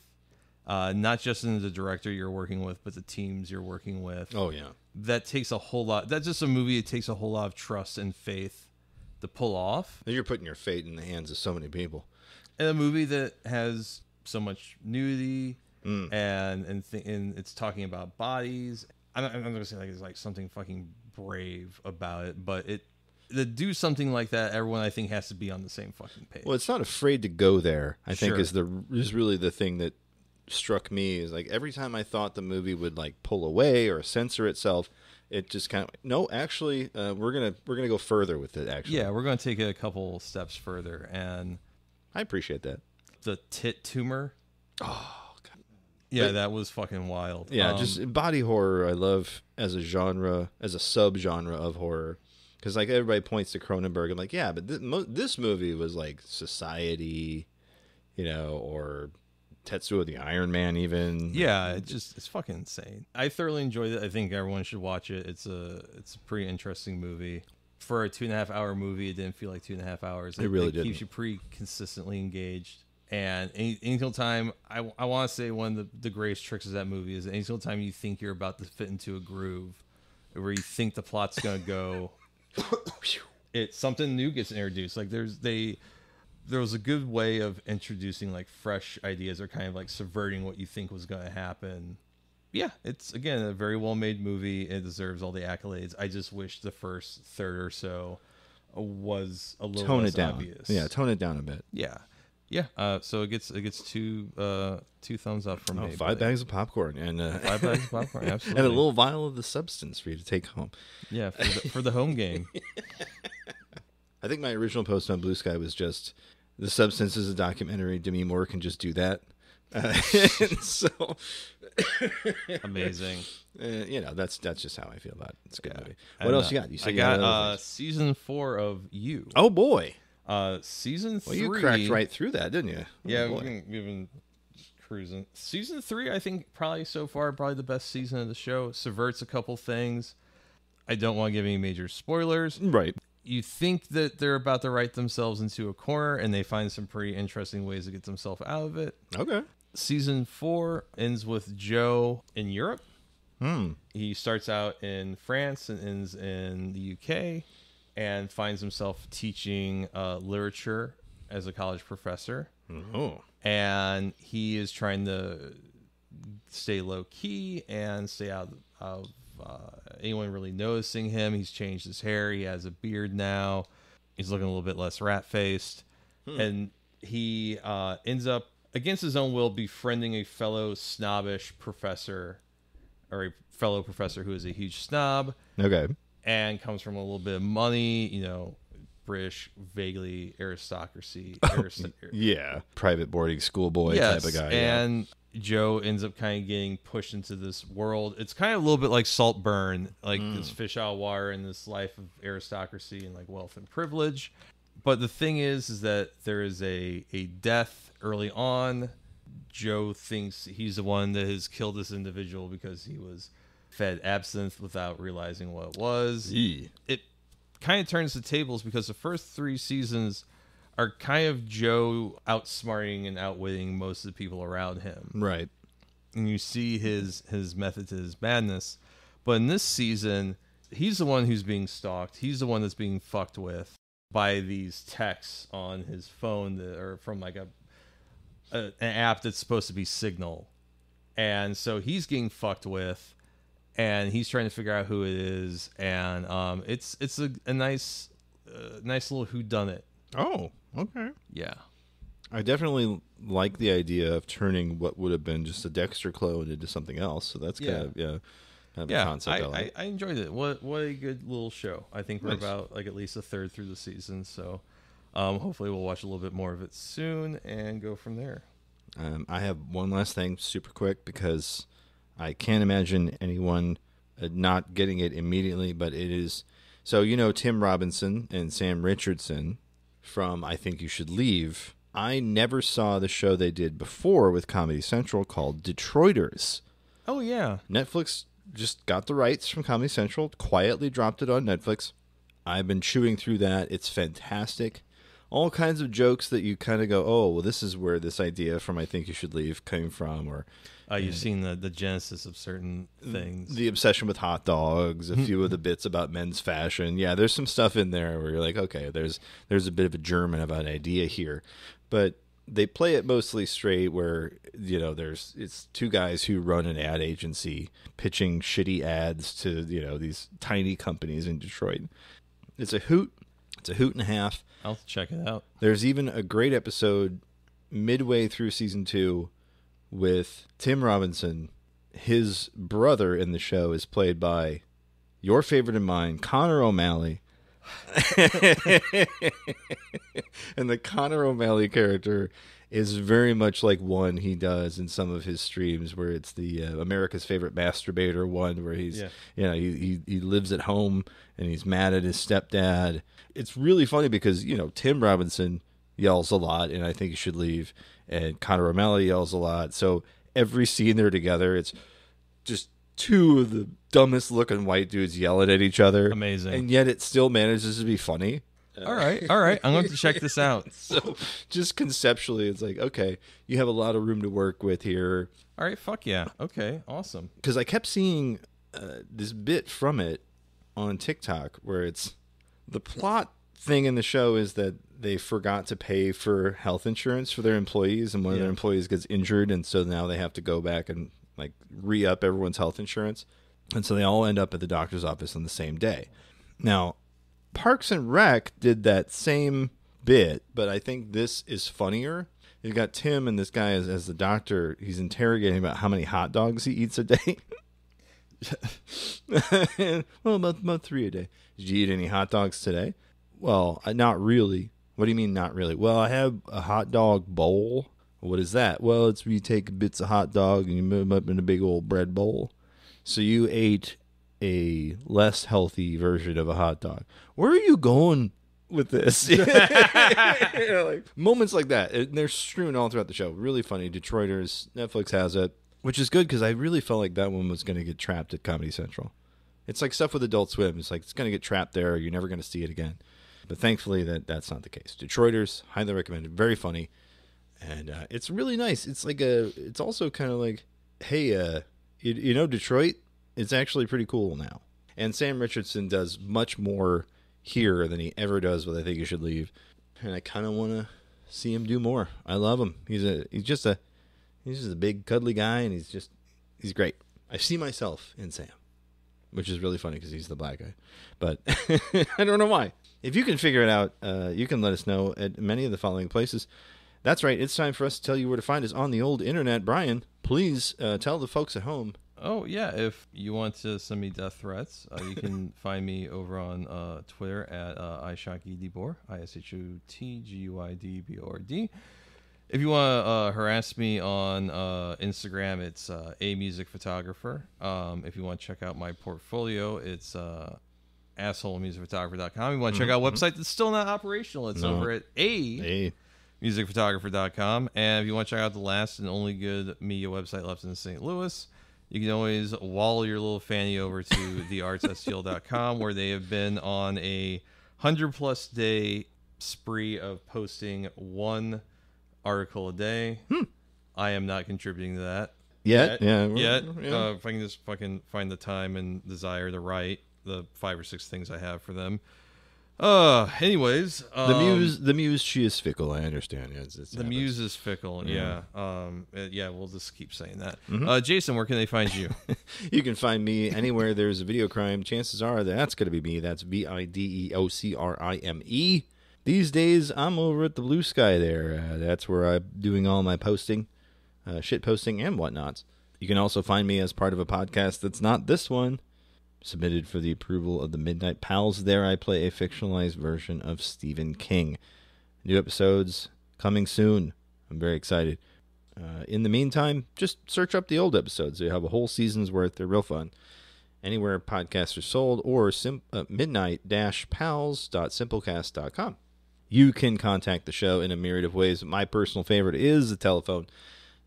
not just in the director you're working with, but the teams you're working with. Oh, yeah. That takes a whole lot. That's just a movie. It takes a whole lot of trust and faith to pull off. You're putting your fate in the hands of so many people. And a movie that has so much nudity and it's talking about bodies. I'm not going to say like it's like something fucking brave about it, but to do something like that, everyone I think has to be on the same fucking page. Well, it's not afraid to go there. I think is really the thing that struck me, is like every time I thought the movie would like pull away or censor itself, it just kind of no. Actually, we're gonna go further with it. Actually, yeah, we're gonna take it a couple steps further, and I appreciate that. The tit tumor. Oh, God. Yeah, that was fucking wild. Yeah, just body horror I love as a genre, as a subgenre of horror. Because, like, everybody points to Cronenberg and, like, yeah, but this movie was, like, Society, you know, or Tetsuo the Iron Man even. Yeah, it's fucking insane. I thoroughly enjoyed it. I think everyone should watch it. It's a pretty interesting movie. For a 2.5 hour movie, it didn't feel like 2.5 hours. It really keeps didn't. you pretty consistently engaged. And any single time, I want to say one of the greatest tricks of that movie is any single time you think you're about to fit into a groove, where you think the plot's gonna go, something new gets introduced. Like there was a good way of introducing like fresh ideas or kind of like subverting what you think was going to happen. Yeah, it's again a very well made movie. It deserves all the accolades. I just wish the first third or so was a little Tone less it down. obvious. Yeah, tone it down a bit. Yeah. So it gets two thumbs up from me. 5 bags of popcorn and 5 bags of popcorn, absolutely, and a little vial of the substance for you to take home. Yeah, for the home game. I think my original post on Blue Sky was just the substance is a documentary. Demi Moore can just do that. So amazing. You know, that's just how I feel about it. It's a good movie. What else you got? You said I you had other got things. season 4 of You. Oh boy. Season 3. Well, you cracked right through that, didn't you? Yeah, Oh, we've been cruising. Season 3, I think, probably the best season of the show. Subverts a couple things. I don't want to give any major spoilers. Right. You think that they're about to write themselves into a corner, and they find some pretty interesting ways to get themselves out of it. Okay. Season 4 ends with Joe in Europe. He starts out in France and ends in the UK, and finds himself teaching literature as a college professor. Oh. And he is trying to stay low key and stay out of anyone really noticing him. He's changed his hair. He has a beard now. He's looking a little bit less rat-faced. And he ends up, against his own will, befriending a fellow snobbish professor, or a fellow professor who is a huge snob. Okay. And comes from a little bit of money, you know, British, vaguely aristocracy. Yeah. Private boarding school boy Yes, type of guy. and Joe ends up kind of getting pushed into this world. It's kind of a little bit like Saltburn, like this fish out of water in this life of aristocracy and like wealth and privilege. But the thing is that there is a death early on. Joe thinks he's the one that has killed this individual because he was fed absinthe without realizing what it was. It kind of turns the tables because the first 3 seasons are kind of Joe outsmarting and outwitting most of the people around him. Right. And you see his method to his madness. But in this season, he's the one who's being stalked. He's the one that's being fucked with by these texts on his phone that are from like an app that's supposed to be Signal. And so he's getting fucked with, and he's trying to figure out who it is. And it's a nice little whodunit. Oh, okay. Yeah. I definitely like the idea of turning what would have been just a Dexter clone into something else. So that's kind of a concept I like. I enjoyed it. What a good little show. I think we're about like at least a third through the season. So hopefully we'll watch a little bit more of it soon and go from there. I have one last thing super quick because I can't imagine anyone not getting it immediately, but it is... So, you know, Tim Robinson and Sam Richardson from I Think You Should Leave. I never saw the show they did before with Comedy Central called Detroiters. Oh, yeah. Netflix just got the rights from Comedy Central, quietly dropped it on Netflix. I've been chewing through that. It's fantastic. All kinds of jokes that you kind of go, oh, well, this is where this idea from I Think You Should Leave came from. Or you've seen the genesis of certain things. The obsession with hot dogs, a few of the bits about men's fashion. Yeah, there's some stuff in there where you're like, okay, there's a bit of a germ of an idea here. But they play it mostly straight where, you know, it's 2 guys who run an ad agency pitching shitty ads to, you know, these tiny companies in Detroit. It's a hoot. It's a hoot and a half. I'll check it out. There's even a great episode midway through season 2 with Tim Robinson. His brother in the show is played by your favorite and mine, Connor O'Malley. And the Connor O'Malley character is very much like one he does in some of his streams, where it's the America's Favorite Masturbator one, where he's, he lives at home and he's mad at his stepdad. It's really funny because, Tim Robinson yells a lot, and I think he should leave, and Connor O'Malley yells a lot. So every scene they're together, it's just two of the dumbest looking white dudes yelling at each other. Amazing. And yet it still manages to be funny. All right. I'm going to check this out. So just conceptually, it's like, okay, you have a lot of room to work with here. All right, fuck yeah. Okay, awesome. Because I kept seeing this bit from it on TikTok where it's the plot thing in the show is that they forgot to pay for health insurance for their employees, and one of their employees gets injured, and so now they have to go back and like re-up everyone's health insurance. And so they all end up at the doctor's office on the same day. Now, Parks and Rec did that same bit, but I think this is funnier. You've got Tim and this guy as the doctor. He's interrogating about how many hot dogs he eats a day. Well, about 3 a day. Did you eat any hot dogs today? Well, not really. What do you mean not really? Well, I have a hot dog bowl. What is that? Well, it's where you take bits of hot dog and you move them up in a big old bread bowl. So you ate a less healthy version of a hot dog. Where are you going with this? Like, moments like that, and they're strewn all throughout the show. Really funny. Detroiters. Netflix has it, which is good because I really felt like that one was going to get trapped at Comedy Central. It's like stuff with Adult Swim. It's like it's going to get trapped there. You're never going to see it again. But thankfully, that's not the case. Detroiters, highly recommended. Very funny, and it's really nice. It's like it's also kind of like, hey, Detroit. It's actually pretty cool now. And Sam Richardson does much more here than he ever does with I Think You Should Leave. And I kind of want to see him do more. I love him. He's just a big cuddly guy, and he's great. I see myself in Sam, which is really funny because he's the black guy. But I don't know why. If you can figure it out, you can let us know at many of the following places. That's right. It's time for us to tell you where to find us on the old internet. Brian, please tell the folks at home. Oh, yeah. If you want to send me death threats, you can find me over on Twitter at ishotguidibord, ISHOTGUIDBORD. If you want to harass me on Instagram, it's a music photographer. If you want to check out my portfolio, it's assholemusicphotographer.com. If you want to check out a website that's still not operational, it's over at musicphotographer.com. And if you want to check out the last and only good media website left in St. Louis, you can always wall your little fanny over to theartsstl.com, where they have been on a 100+ day spree of posting one article a day. I am not contributing to that yet. If I can just fucking find the time and desire to write the 5 or 6 things I have for them. Anyways, the muse, she is fickle. I understand. The muse is fickle. Yeah. We'll just keep saying that. Jason, where can they find you? You can find me anywhere there's a video crime. Chances are that's going to be me. That's VIDEOCRIME. These days, I'm over at the Blue Sky there. That's where I'm doing all my posting, shit posting and whatnots. You can also find me as part of a podcast that's not this one, submitted for the approval of the Midnight Pals. There I play a fictionalized version of Stephen King. New episodes coming soon. I'm very excited. In the meantime, just search up the old episodes. You have a whole season's worth. They're real fun. Anywhere podcasts are sold, or midnight-pals.simplecast.com. You can contact the show in a myriad of ways. My personal favorite is the telephone.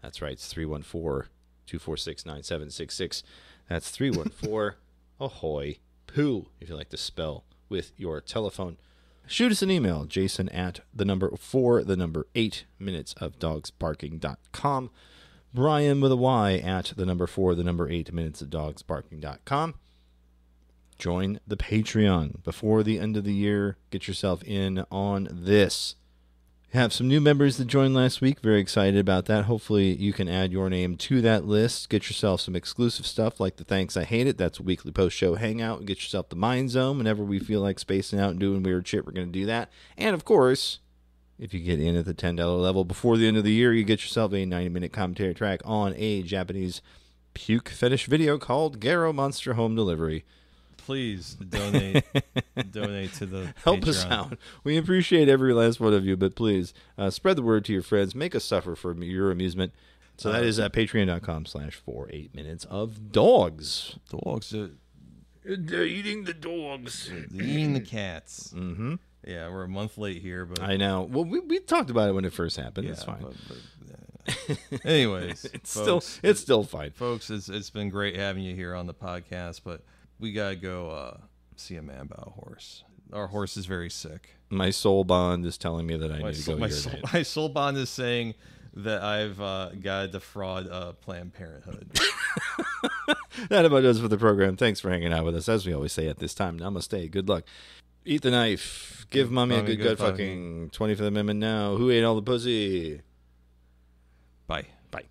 That's right. It's 314-246-9766. That's 314 AHOY POO, if you like to spell with your telephone. Shoot us an email, Jason at 8 minutesofdogsbarking.com. Brian with a Y at 8 minutesofdogsbarking.com. Join the Patreon before the end of the year. Get yourself in on this. Have some new members that joined last week. Very excited about that. Hopefully you can add your name to that list. Get yourself some exclusive stuff like the Thanks I Hate It. That's a weekly post-show hangout. Get yourself the Mind Zone. Whenever we feel like spacing out and doing weird shit, we're going to do that. And, of course, if you get in at the $10 level before the end of the year, you get yourself a 90-minute commentary track on a Japanese puke fetish video called Garo Monster Home Delivery. please donate to the Help us Patreon. out. We appreciate every last one of you, but please spread the word to your friends. Make us suffer for your amusement. So that is at patreon.com/48minutesofdogs. Dogs. They're eating the dogs. They're eating the cats. Mm-hmm. Yeah, we're a month late here, but I know. Well, we talked about it when it first happened. yeah, It's fine. Anyways, it's folks, still fine, folks. It's been great having you here on the podcast, but we gotta go see a man about a horse. Our horse is very sick. My soul bond is telling me that I need to go urinate. My soul bond is saying that I've got to defraud Planned Parenthood. That about does for the program. Thanks for hanging out with us. As we always say at this time, namaste. Good luck. Eat the knife. Give mommy a good gut fucking. 25th Amendment now. Who ate all the pussy? Bye. Bye.